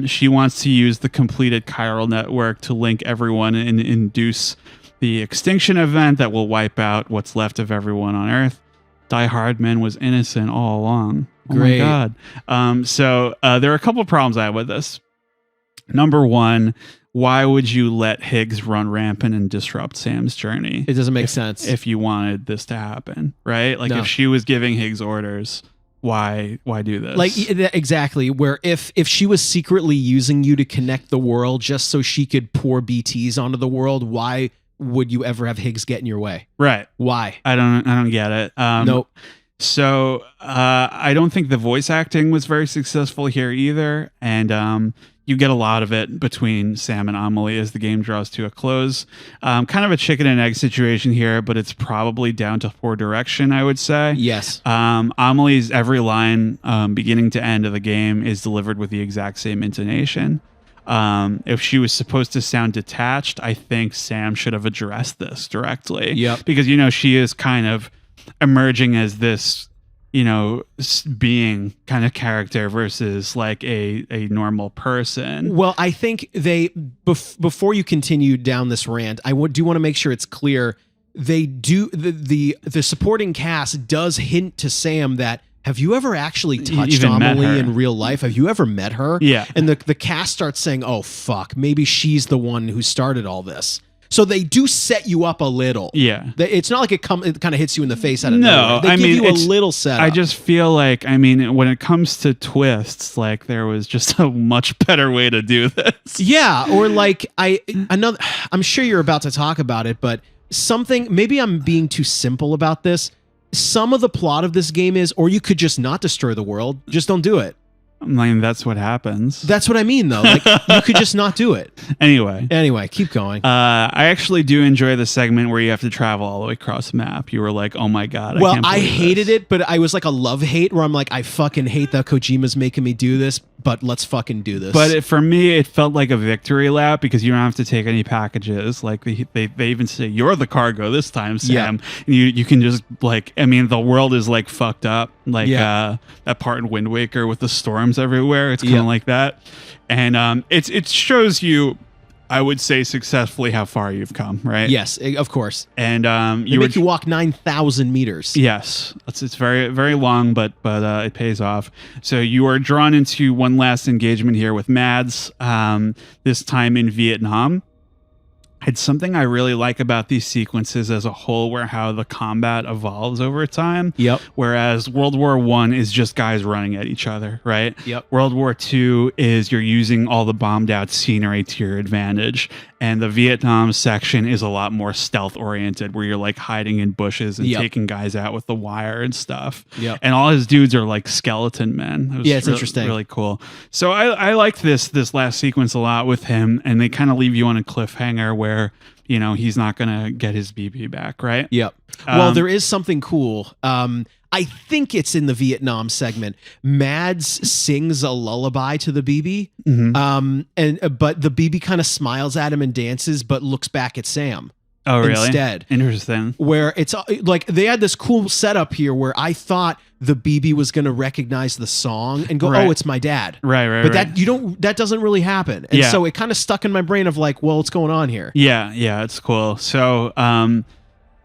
She wants to use the completed chiral network to link everyone and induce the extinction event that will wipe out what's left of everyone on Earth. Die Hardman was innocent all along. Great. Oh my God. So there are a couple of problems I have with this. Number one, why would you let Higgs run rampant and disrupt Sam's journey? It doesn't make sense. If you wanted this to happen, right? Like if she was giving Higgs orders, why do this? Like exactly, where if she was secretly using you to connect the world just so she could pour BTs onto the world, why would you ever have Higgs get in your way? Right. Why? I don't get it. Nope. So I don't think the voice acting was very successful here either, and you get a lot of it between Sam and Amelie as the game draws to a close. Kind of a chicken and egg situation here, but it's probably down to poor direction, I would say. Yes. Amelie's every line, beginning to end of the game, is delivered with the exact same intonation. If she was supposed to sound detached, I think Sam should have addressed this directly. Yep. Because, she is kind of emerging as this being kind of character versus like a normal person. Well, I think before you continue down this rant, I do want to make sure it's clear. They do the supporting cast does hint to Sam that, have you ever actually touched Amelie in real life? Have you ever met her? Yeah. And the cast starts saying, oh, fuck, maybe she's the one who started all this. So they do set you up a little. Yeah. It's not like it kind of hits you in the face out of nowhere. They give you a little setup. I just feel like, when it comes to twists, like there was just a much better way to do this. Yeah, or like I'm sure you're about to talk about it, but maybe I'm being too simple about this. Some of the plot of this game is, or you could just not destroy the world, just don't do it. That's what happens. That's what I mean, though. Like, you could just not do it. Anyway, keep going. I actually do enjoy the segment where you have to travel all the way across the map. You were like, oh my God. Well, I hated it, but I was like a love-hate where I'm like, I fucking hate that Kojima's making me do this, but let's fucking do this. But for me, it felt like a victory lap because you don't have to take any packages. Like they even say, you're the cargo this time, Sam. Yeah. And you can just the world is like fucked up. Like that part in Wind Waker with the storms everywhere. It's kind of like that. And it shows you, I would say, successfully how far you've come, right? Yes, of course. And you walk 9,000 meters. Yes, it's very, very long, but it pays off. So you are drawn into one last engagement here with Mads, this time in Vietnam. It's something I really like about these sequences as a whole, where how the combat evolves over time. Yep. Whereas World War I is just guys running at each other, right? Yep. World War II is you're using all the bombed out scenery to your advantage. And the Vietnam section is a lot more stealth oriented, where you're like hiding in bushes and taking guys out with the wire and stuff. Yep. And all his dudes are like skeleton men. It's interesting. Really cool. So I like this last sequence a lot with him, and they kind of leave you on a cliffhanger where, he's not going to get his BB back, right? Yep. Well, there is something cool. I think it's in the Vietnam segment. Mads sings a lullaby to the BB, but the BB kind of smiles at him and dances, but looks back at Sam. Oh, really? Instead. Interesting. Where it's like they had this cool setup here where I thought the BB was going to recognize the song and go, "Oh, it's my dad." Right. But that doesn't really happen. And so it kind of stuck in my brain of like, well, what's going on here? Yeah, it's cool. So,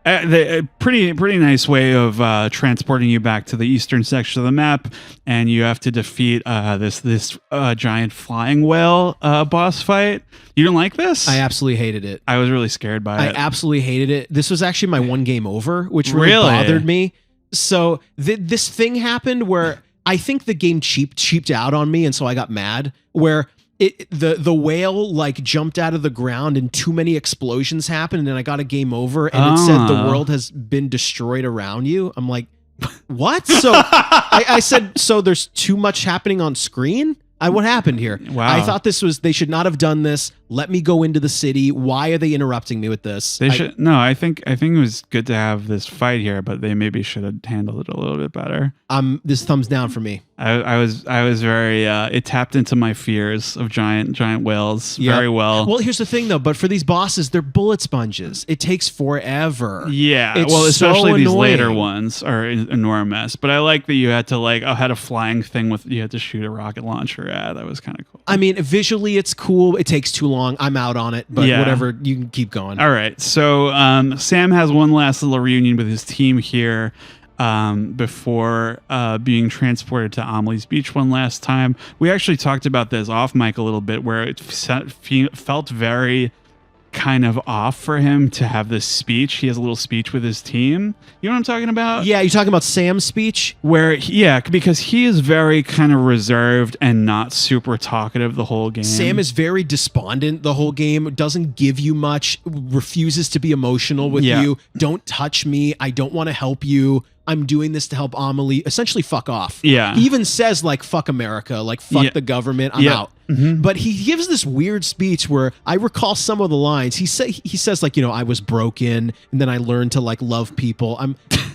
a pretty nice way of transporting you back to the eastern section of the map, and you have to defeat this giant flying whale boss fight. You don't like this? I absolutely hated it. I was really scared by it. I absolutely hated it. This was actually my one game over, which really bothered me. So this thing happened where I think the game cheaped out on me, and so I got mad. Where the whale like jumped out of the ground and too many explosions happened, and I got a game over, and it said the world has been destroyed around you. I'm like, what? So I said, so there's too much happening on screen? What happened here? Wow. I thought they should not have done this. Let me go into the city. Why are they interrupting me with this? I think it was good to have this fight here, but they maybe should have handled it a little bit better. This thumbs down for me. I was very it tapped into my fears of giant whales very well. Well, here's the thing though, but for these bosses, they're bullet sponges. It takes forever. Yeah. It's especially so these annoying. later ones are enormous. But I like that you had to had a flying thing you had to shoot a rocket launcher at. That was kind of cool. I mean, visually it's cool. It takes too long. I'm out on it, but whatever, you can keep going. All right. So Sam has one last little reunion with his team here before being transported to Amelie's Beach one last time. We actually talked about this off mic a little bit, where it felt very kind of off for him to have this speech. He has a little speech with his team. You know what I'm talking about? Yeah, you're talking about Sam's speech? Because he is very kind of reserved and not super talkative the whole game. Sam is very despondent the whole game, doesn't give you much, refuses to be emotional with you. Don't touch me. I don't want to help you. I'm doing this to help Amelie. Essentially, fuck off. Yeah. He even says, like, fuck America, like, fuck the government, I'm out. Mm-hmm. But he gives this weird speech where I recall some of the lines. He says, like, I was broken, and then I learned to, like, love people.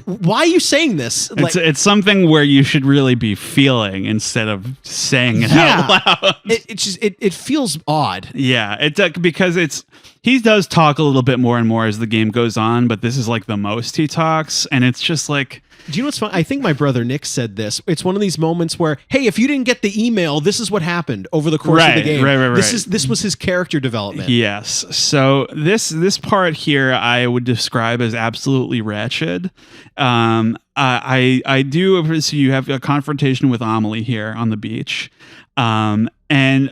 Why are you saying this? It's something where you should really be feeling instead of saying it out loud. It feels odd. Yeah, because he does talk a little bit more and more as the game goes on, but this is like the most he talks, and it's just like. Do you know what's fun? I think my brother Nick said this. It's one of these moments where, hey, if you didn't get the email, this is what happened over the course of the game. Right. This was his character development. Yes. So this part here I would describe as absolutely wretched. I do. So you have a confrontation with Amelie here on the beach. And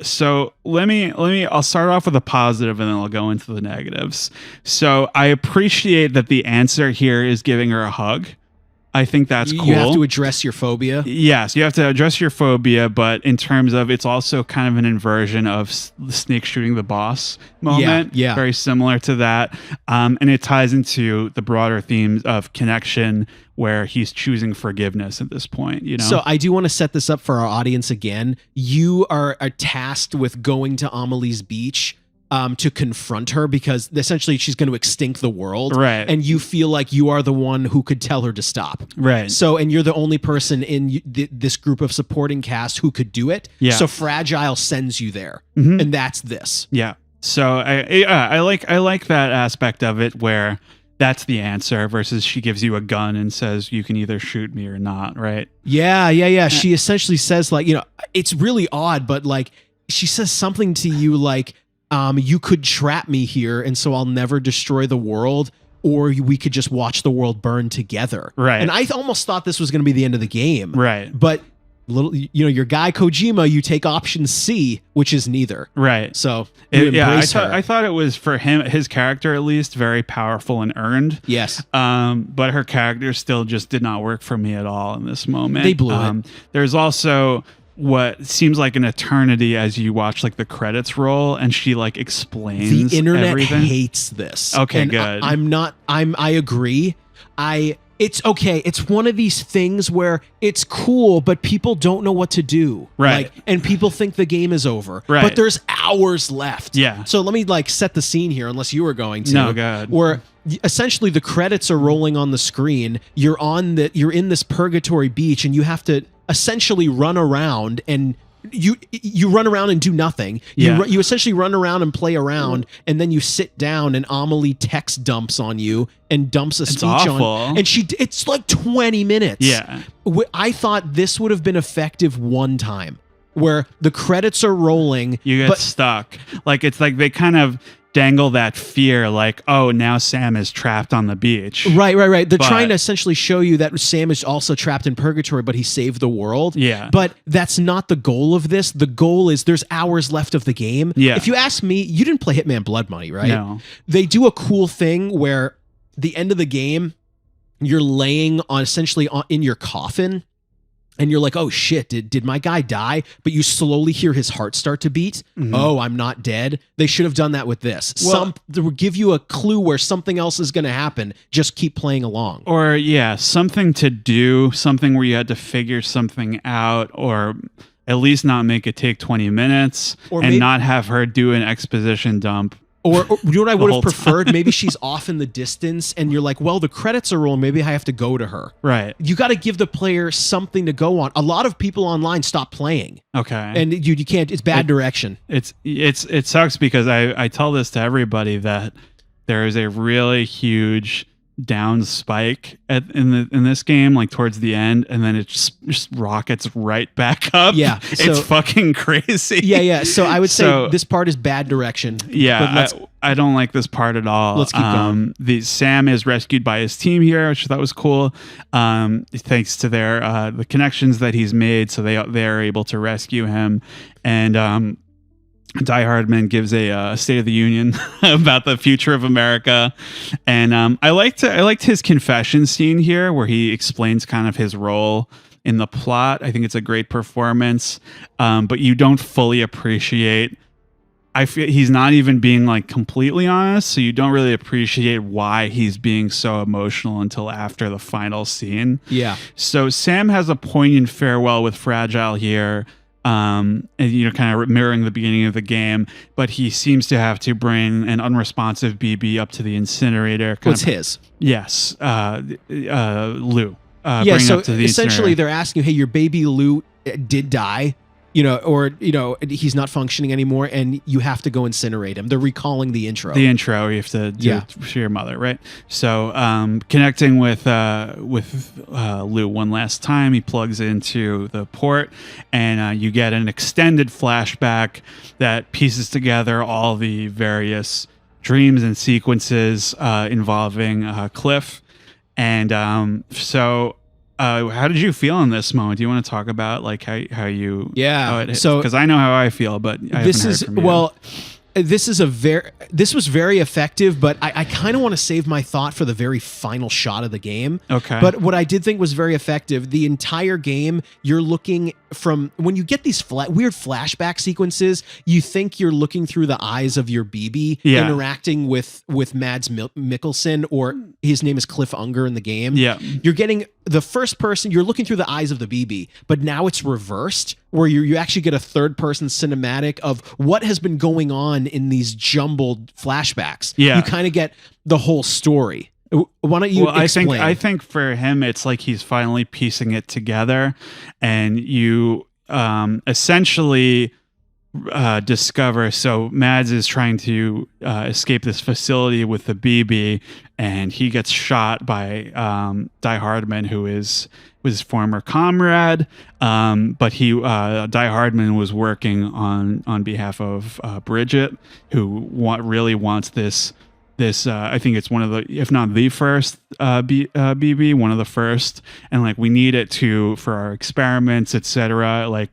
so I'll start off with a positive and then I'll go into the negatives. So I appreciate that the answer here is giving her a hug. I think that's cool. You have to address your phobia. Yes, you have to address your phobia, but in terms of it's also kind of an inversion of the snake shooting the boss moment. Yeah. Very similar to that. And it ties into the broader themes of connection where he's choosing forgiveness at this point, So I do want to set this up for our audience again. You are tasked with going to Amelie's beach to confront her because essentially she's going to extinct the world. Right. And you feel like you are the one who could tell her to stop. Right. So, and you're the only person in this group of supporting cast who could do it. Yeah. So Fragile sends you there. Mm-hmm. And that's this. Yeah. So I like that aspect of it where that's the answer versus she gives you a gun and says you can either shoot me or not. Right. Yeah. She essentially says like, it's really odd, but like she says something to you like, you could trap me here, and so I'll never destroy the world, or we could just watch the world burn together. Right. And I almost thought this was going to be the end of the game. Right. But your guy Kojima, you take option C, which is neither. Right. So I thought it was for his character at least very powerful and earned. Yes. But her character still just did not work for me at all in this moment. They blew it. There's also what seems like an eternity as you watch like the credits roll and she like explains the internet everything. Hates this. Okay, and good. I agree. It's okay. It's one of these things where it's cool, but people don't know what to do. Right. And people think the game is over. Right. But there's hours left. Yeah. So let me set the scene here, unless you were going to. No, God. Where essentially the credits are rolling on the screen. You're in this purgatory beach, and you have to essentially run around and you run around and do nothing. You essentially run around and play around, and then you sit down and Amelie text dumps on you and dumps a speech on, and it's like 20 minutes. Yeah. I thought this would have been effective one time where the credits are rolling. You get stuck. Like it's like they kind of dangle that fear like, oh, now Sam is trapped on the beach. Right. They're trying to essentially show you that Sam is also trapped in purgatory, but he saved the world. Yeah. But that's not the goal of this. The goal is there's hours left of the game. Yeah. If you ask me, you didn't play Hitman Blood Money, right? No. They do a cool thing where the end of the game, you're laying in your coffin. And you're like, oh shit, did my guy die? But you slowly hear his heart start to beat. Mm-hmm. Oh, I'm not dead. They should have done that with this. They will give you a clue where something else is going to happen. Just keep playing along. Or something to do, something where you had to figure something out, or at least not make it take 20 minutes and not have her do an exposition dump. Or you know what I would have preferred? Maybe she's off in the distance and you're like, well, the credits are rolling. Maybe I have to go to her. Right. You got to give the player something to go on. A lot of people online stop playing. Okay. And you can't, it's bad direction. It sucks because I tell this to everybody that there is a really huge down spike in this game, like towards the end, and then it just rockets right back up. Yeah, it's fucking crazy. Yeah. So I would say this part is bad direction. Yeah, I don't like this part at all. Let's keep going. Sam is rescued by his team here, which I thought was cool. Thanks to the connections that he's made, so they are able to rescue him, and Die Hardman gives a State of the Union about the future of America, and I liked his confession scene here where he explains kind of his role in the plot. I think it's a great performance, but you don't fully appreciate. I feel he's not even being like completely honest, so you don't really appreciate why he's being so emotional until after the final scene. Yeah. So Sam has a poignant farewell with Fragile here. And kind of mirroring the beginning of the game, but he seems to have to bring an unresponsive BB up to the incinerator. What's his? Yes, Lou. Yeah, so up to the essentially incinerator. they're asking you, hey, your baby Lou did die, he's not functioning anymore, and you have to go incinerate him. They're recalling the intro. You have to do it for your mother, right? So connecting with Lou one last time, he plugs into the port, and you get an extended flashback that pieces together all the various dreams and sequences involving Cliff. And how did you feel in this moment? Do you want to talk about like how you? Yeah. So because I know how I feel, but I this haven't is heard from you. this was very effective, but I kind of want to save my thought for the very final shot of the game. Okay. But what I did think was very effective, the entire game, you're looking from, when you get these weird flashback sequences, you think you're looking through the eyes of your BB interacting with Mads Mikkelsen, or his name is Cliff Unger in the game. Yeah. You're getting the first person, you're looking through the eyes of the BB, but now it's reversed, where you actually get a third person cinematic of what has been going on in these jumbled flashbacks. Yeah. You kind of get the whole story. Why don't you explain? I think for him, it's like he's finally piecing it together, and you essentially discover. So Mads is trying to escape this facility with the BB, and he gets shot by Die Hardman, who is his former comrade. But Die Hardman was working on behalf of Bridget, who really wants this. I think it's one of the, if not the first BB, one of the first, and like we need it for our experiments, etc.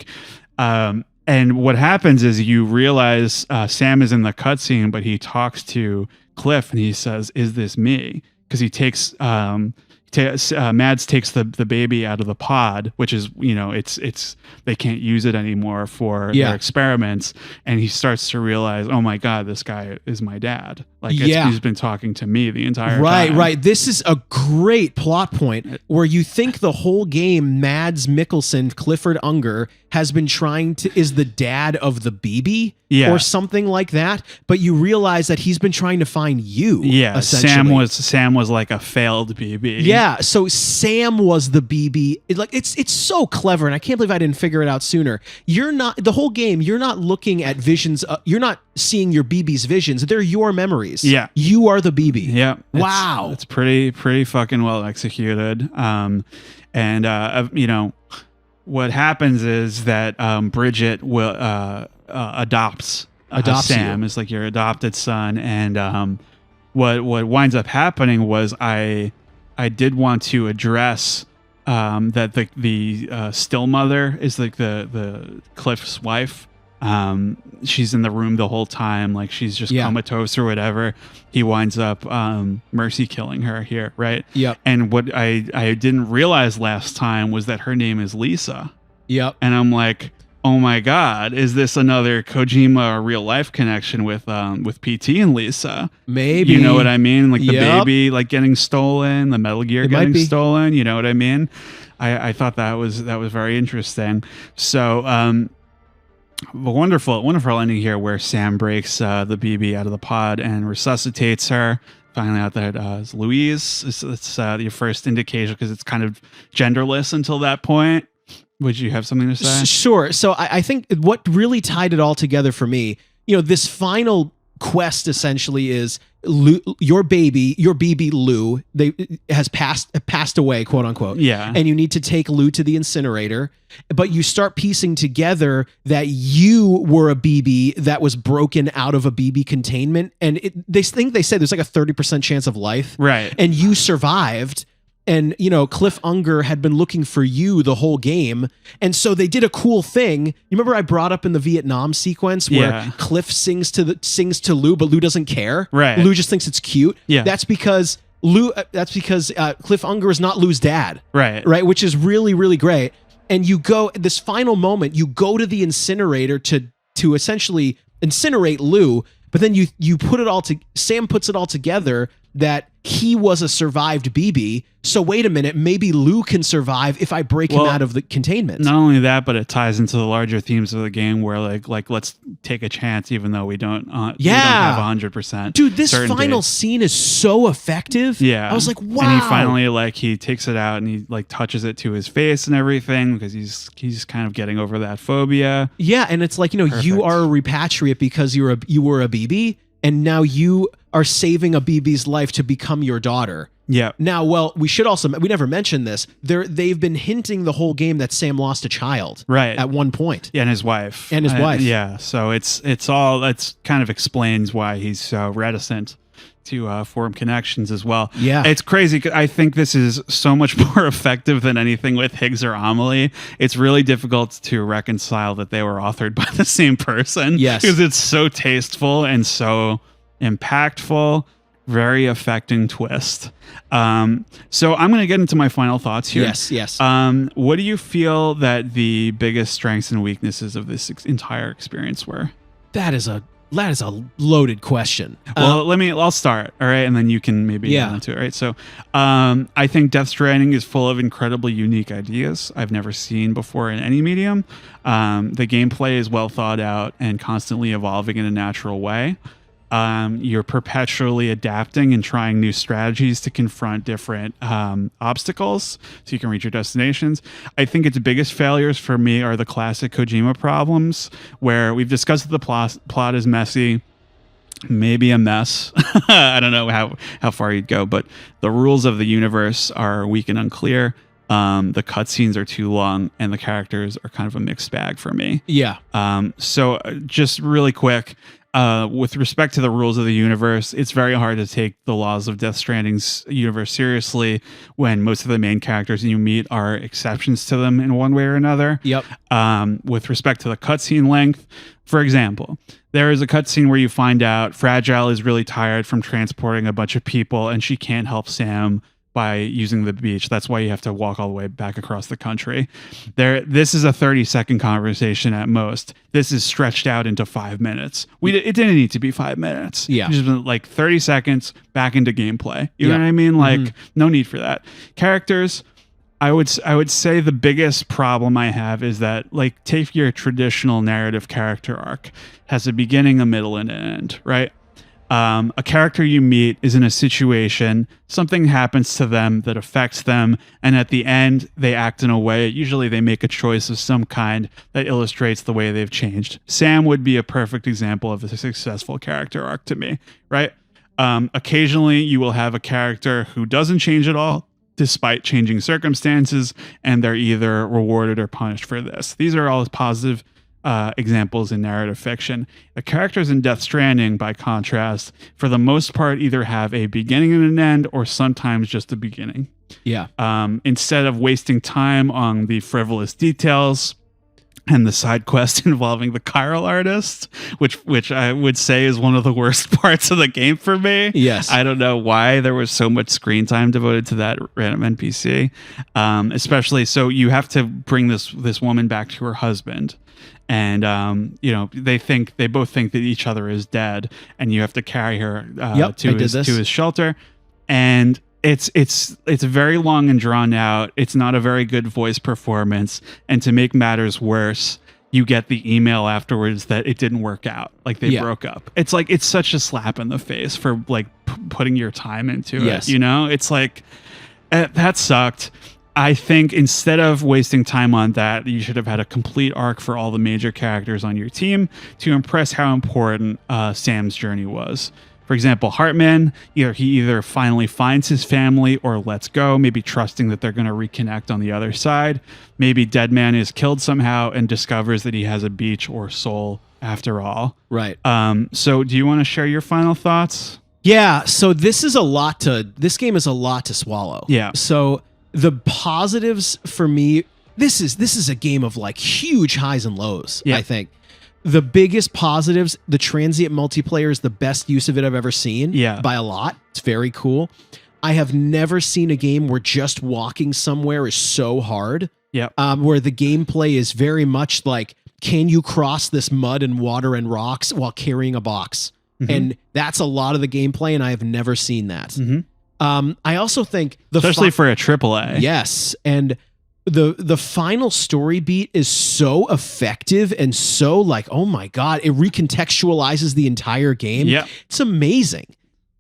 And what happens is you realize Sam is in the cutscene, but he talks to Cliff and he says, "Is this me?" Because he takes Mads takes the baby out of the pod, which is, it's they can't use it anymore for their experiments, and he starts to realize, oh my God, this guy is my dad. He's been talking to me the entire time. Right. This is a great plot point where you think the whole game Mads Mikkelsen, Clifford Unger, has been is the dad of the BB or something like that, but you realize that he's been trying to find you. Yeah, essentially. Sam was like a failed BB. Yeah, so Sam was the BB. It's so clever, and I can't believe I didn't figure it out sooner. The whole game, you're not looking at visions. You're not seeing your BB's visions. They're your memories. Yeah, you are the BB. Yeah. Wow, it's pretty fucking well executed. What happens is that Bridget will adopts Sam. It's like your adopted son, and what winds up happening was I did want to address that the still mother is like the Cliff's wife. She's in the room the whole time, like she's just comatose or whatever. He winds up mercy killing her here, right? Yep. And what I didn't realize last time was that her name is Lisa. Yep. And I'm like, oh my God, is this another Kojima real life connection with PT and Lisa? Maybe. You know what I mean? Like the baby like getting stolen, the Metal Gear getting stolen, you know what I mean? I thought that was very interesting. So a wonderful ending here where Sam breaks the BB out of the pod and resuscitates her. Finding out that it's Louise. It's your first indication, because it's kind of genderless until that point. Would you have something to say? Sure. So I think what really tied it all together for me, this final quest essentially is your BB Lou, has passed away, quote unquote. Yeah. And you need to take Lou to the incinerator, but you start piecing together that you were a BB that was broken out of a BB containment, and they say there's like a 30% chance of life. Right. And you survived. and Cliff Unger had been looking for you the whole game, and so they did a cool thing. You remember I brought up in the Vietnam sequence where Cliff sings to Lou, but Lou doesn't care. Right. Lou just thinks it's cute. Yeah. That's because Cliff Unger is not Lou's dad. Right. Which is really, really great. And you go this final moment, you go to the incinerator to essentially incinerate Lou, but then you put it all Sam puts it all together that he was a survived BB. So wait a minute, maybe Lou can survive if I break him out of the containment. Not only that, but it ties into the larger themes of the game where like let's take a chance even though we don't have 100%. Dude, this certainty. final scene is so effective. Yeah. I was like, wow. And he finally he takes it out and he touches it to his face and everything because he's kind of getting over that phobia. Yeah, and it's like, you are a repatriate because you were a BB, and now you are saving a BB's life to become your daughter. Yeah. Now, well, we never mentioned this. They've been hinting the whole game that Sam lost a child. Right. At one point. Yeah, and his wife. Yeah. So it's kind of explains why he's so reticent to form connections as well. Yeah. It's crazy. I think this is so much more effective than anything with Higgs or Amelie. It's really difficult to reconcile that they were authored by the same person. Yes. Because it's so tasteful and so impactful, very affecting twist. So I'm going to get into my final thoughts here. Yes. What do you feel that the biggest strengths and weaknesses of this entire experience were? That is a loaded question. Well, I'll start, all right, and then you can maybe get into it, right? So I think Death Stranding is full of incredibly unique ideas I've never seen before in any medium. The gameplay is well thought out and constantly evolving in a natural way. You're perpetually adapting and trying new strategies to confront different obstacles so you can reach your destinations. I think its biggest failures for me are the classic Kojima problems, where we've discussed that the plot is messy, maybe a mess. I don't know how far you'd go, but the rules of the universe are weak and unclear. The cutscenes are too long, and the characters are kind of a mixed bag for me. Yeah. So just really quick, with respect to the rules of the universe, it's very hard to take the laws of Death Stranding's universe seriously when most of the main characters you meet are exceptions to them in one way or another. Yep. With respect to the cutscene length, for example, there is a cutscene where you find out Fragile is really tired from transporting a bunch of people, and she can't help Sam by using the beach. That's why you have to walk all the way back across the country. This is a 30-second conversation at most. This is stretched out into 5 minutes. It didn't need to be 5 minutes. Yeah. Just like 30 seconds back into gameplay. You know what I mean? Like, no need for that. Characters, I would say the biggest problem I have is that, like, take your traditional narrative character arc. Has a beginning, a middle, and an end, right? A character you meet is in a situation, something happens to them that affects them, and at the end, they act in a way, usually they make a choice of some kind that illustrates the way they've changed. Sam would be a perfect example of a successful character arc to me, right? Occasionally, you will have a character who doesn't change at all, despite changing circumstances, and they're either rewarded or punished for this. These are all positive examples in narrative fiction. The characters in Death Stranding, by contrast, for the most part, either have a beginning and an end, or sometimes just a beginning. Yeah. Instead of wasting time on the frivolous details and the side quest involving the chiral artist, which I would say is one of the worst parts of the game for me. Yes. I don't know why there was so much screen time devoted to that random NPC. Especially, so you have to bring this woman back to her husband. And they both think that each other is dead, and you have to carry her to his shelter. And it's very long and drawn out. It's not a very good voice performance, and to make matters worse, you get the email afterwards that it didn't work out, like they broke up. It's like, it's such a slap in the face for like putting your time into it. It's like that sucked. I think instead of wasting time on that, you should have had a complete arc for all the major characters on your team to impress how important Sam's journey was. For example, Hartman, he either finally finds his family or lets go, maybe trusting that they're going to reconnect on the other side. Maybe Deadman is killed somehow and discovers that he has a beach or soul after all. Right. So do you want to share your final thoughts? Yeah, so this game is a lot to swallow. Yeah. So the positives for me, this is a game of like huge highs and lows, Yeah. I think. The biggest positives, the transient multiplayer is the best use of it I've ever seen. Yeah. By a lot. It's very cool. I have never seen a game where just walking somewhere is so hard. Yeah. Where the gameplay is very much like, can you cross this mud and water and rocks while carrying a box? Mm-hmm. And that's a lot of the gameplay, and I have never seen that. Mm-hmm. I also think especially for a AAA. Yes, and the final story beat is so effective and so like, oh my god, it recontextualizes the entire game. Yeah, it's amazing.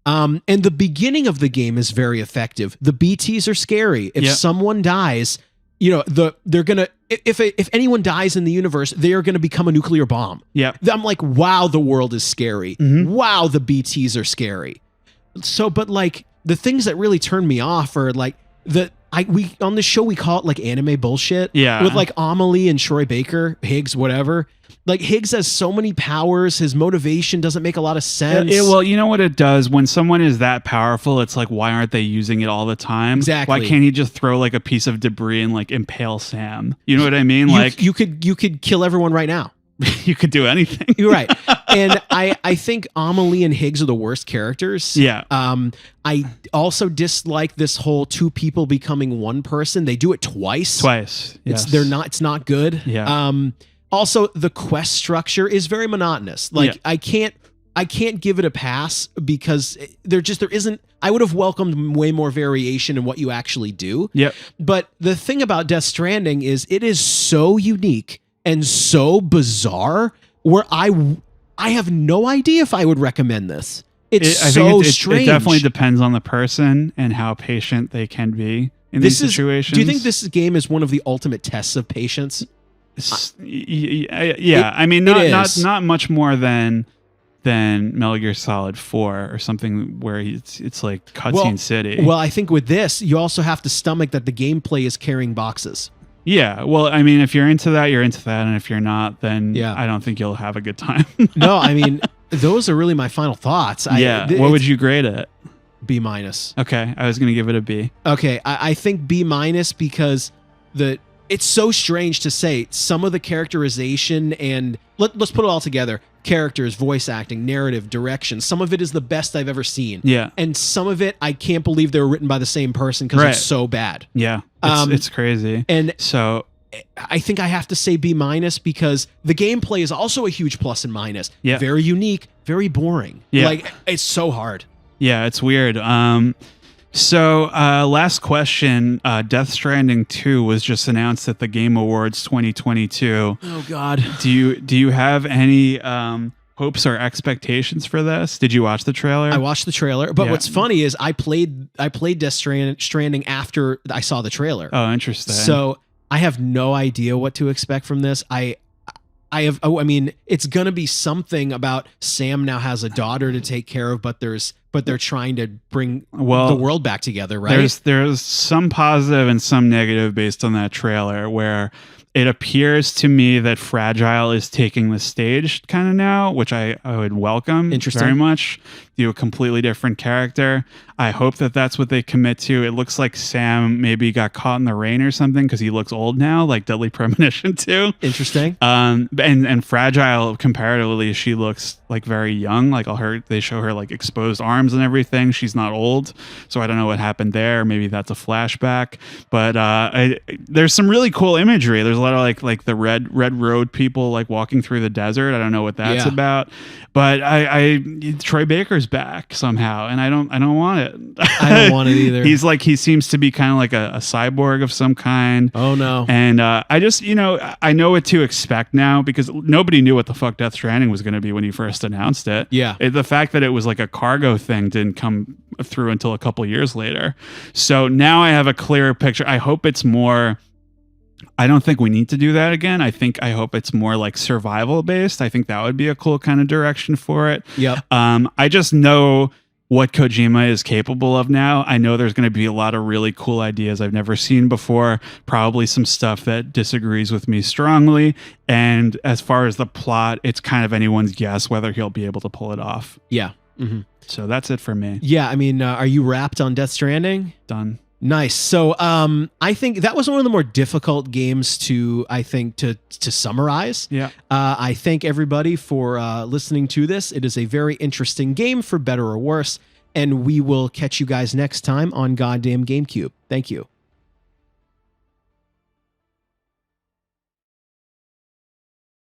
And the beginning of the game is very effective. The BTs are scary. If someone dies, you know, they're gonna, if anyone dies in the universe, they are gonna become a nuclear bomb. Yeah, I'm like, wow, the world is scary. Mm-hmm. Wow, the BTs are scary. So, but like the things that really turn me off are like we on the show we call it like anime bullshit. Yeah, with like Amelie and Troy Baker, Higgs, whatever. Like Higgs has so many powers, his motivation doesn't make a lot of sense. Well, you know what it does when someone is that powerful, it's like, why aren't they using it all the time? Exactly. Why can't he just throw like a piece of debris and like impale Sam? You know what I mean? You could kill everyone right now. You could do anything. You're right. And I think Amelie and Higgs are the worst characters. Yeah. I also dislike this whole two people becoming one person. They do it twice. Yes. It's not good. Yeah. Also, the quest structure is very monotonous. Like I can't give it a pass because there isn't. I would have welcomed way more variation in what you actually do. Yep. But the thing about Death Stranding is it is so unique and so bizarre where I have no idea if I would recommend this. It's strange. It definitely depends on the person and how patient they can be in these situations. Do you think this game is one of the ultimate tests of patience? Yeah, I mean, not much more than Metal Gear Solid 4 or something where it's like cutscene city. Well, I think with this, you also have to stomach that the gameplay is carrying boxes. Yeah, well, I mean, if you're into that, you're into that, and if you're not, then I don't think you'll have a good time. No, I mean, those are really my final thoughts. What would you grade it? B-. Okay, I was going to give it a B. Okay, I think B- because it's so strange to say some of the characterization and let's put it all together. Characters, voice acting, narrative, direction. Some of it is the best I've ever seen. Yeah. And some of it, I can't believe they were written by the same person because it's so bad. Yeah. It's crazy. And so I think I have to say B- because the gameplay is also a huge plus and minus. Yeah. Very unique, very boring. Yeah. Like it's so hard. Yeah, it's weird. So last question, Death Stranding 2 was just announced at the Game Awards 2022. Oh God. Do you have any hopes or expectations for this? Did you watch the trailer? I watched the trailer, but what's funny is I played Death Stranding after I saw the trailer. Oh, interesting. So I have no idea what to expect from this. I mean, it's gonna be something about Sam now has a daughter to take care of, but they're trying to bring the world back together, right? There's some positive and some negative based on that trailer where it appears to me that Fragile is taking the stage kind of now, which I would welcome very much. Do a completely different character. I hope that that's what they commit to. It looks like Sam maybe got caught in the rain or something because he looks old now, like Deadly Premonition 2. Interesting. And Fragile, comparatively, she looks like very young. Like they show her like exposed arms and everything. She's not old, so I don't know what happened there. Maybe that's a flashback. But there's some really cool imagery. There's a lot of like the red road people like walking through the desert. I don't know what that's about. But Troy Baker's back somehow, and I don't want it. I don't want it either. He seems to be kind of like a cyborg of some kind. Oh no. And I just, I know what to expect now because nobody knew what the fuck Death Stranding was going to be when he first announced it. Yeah. The fact that it was like a cargo thing didn't come through until a couple years later. So now I have a clearer picture. I hope it's more. I don't think we need to do that again. I hope it's more like survival based. I think that would be a cool kind of direction for it. Yep. I just know what Kojima is capable of now. I know there's going to be a lot of really cool ideas I've never seen before, probably some stuff that disagrees with me strongly. And as far as the plot, it's kind of anyone's guess whether he'll be able to pull it off. Yeah. So that's it for me. Yeah, I mean, are you wrapped on Death Stranding? Done. Nice. So I think that was one of the more difficult games to summarize. Yeah. I thank everybody for listening to this. It is a very interesting game, for better or worse. And we will catch you guys next time on Goddamn GameCube. Thank you.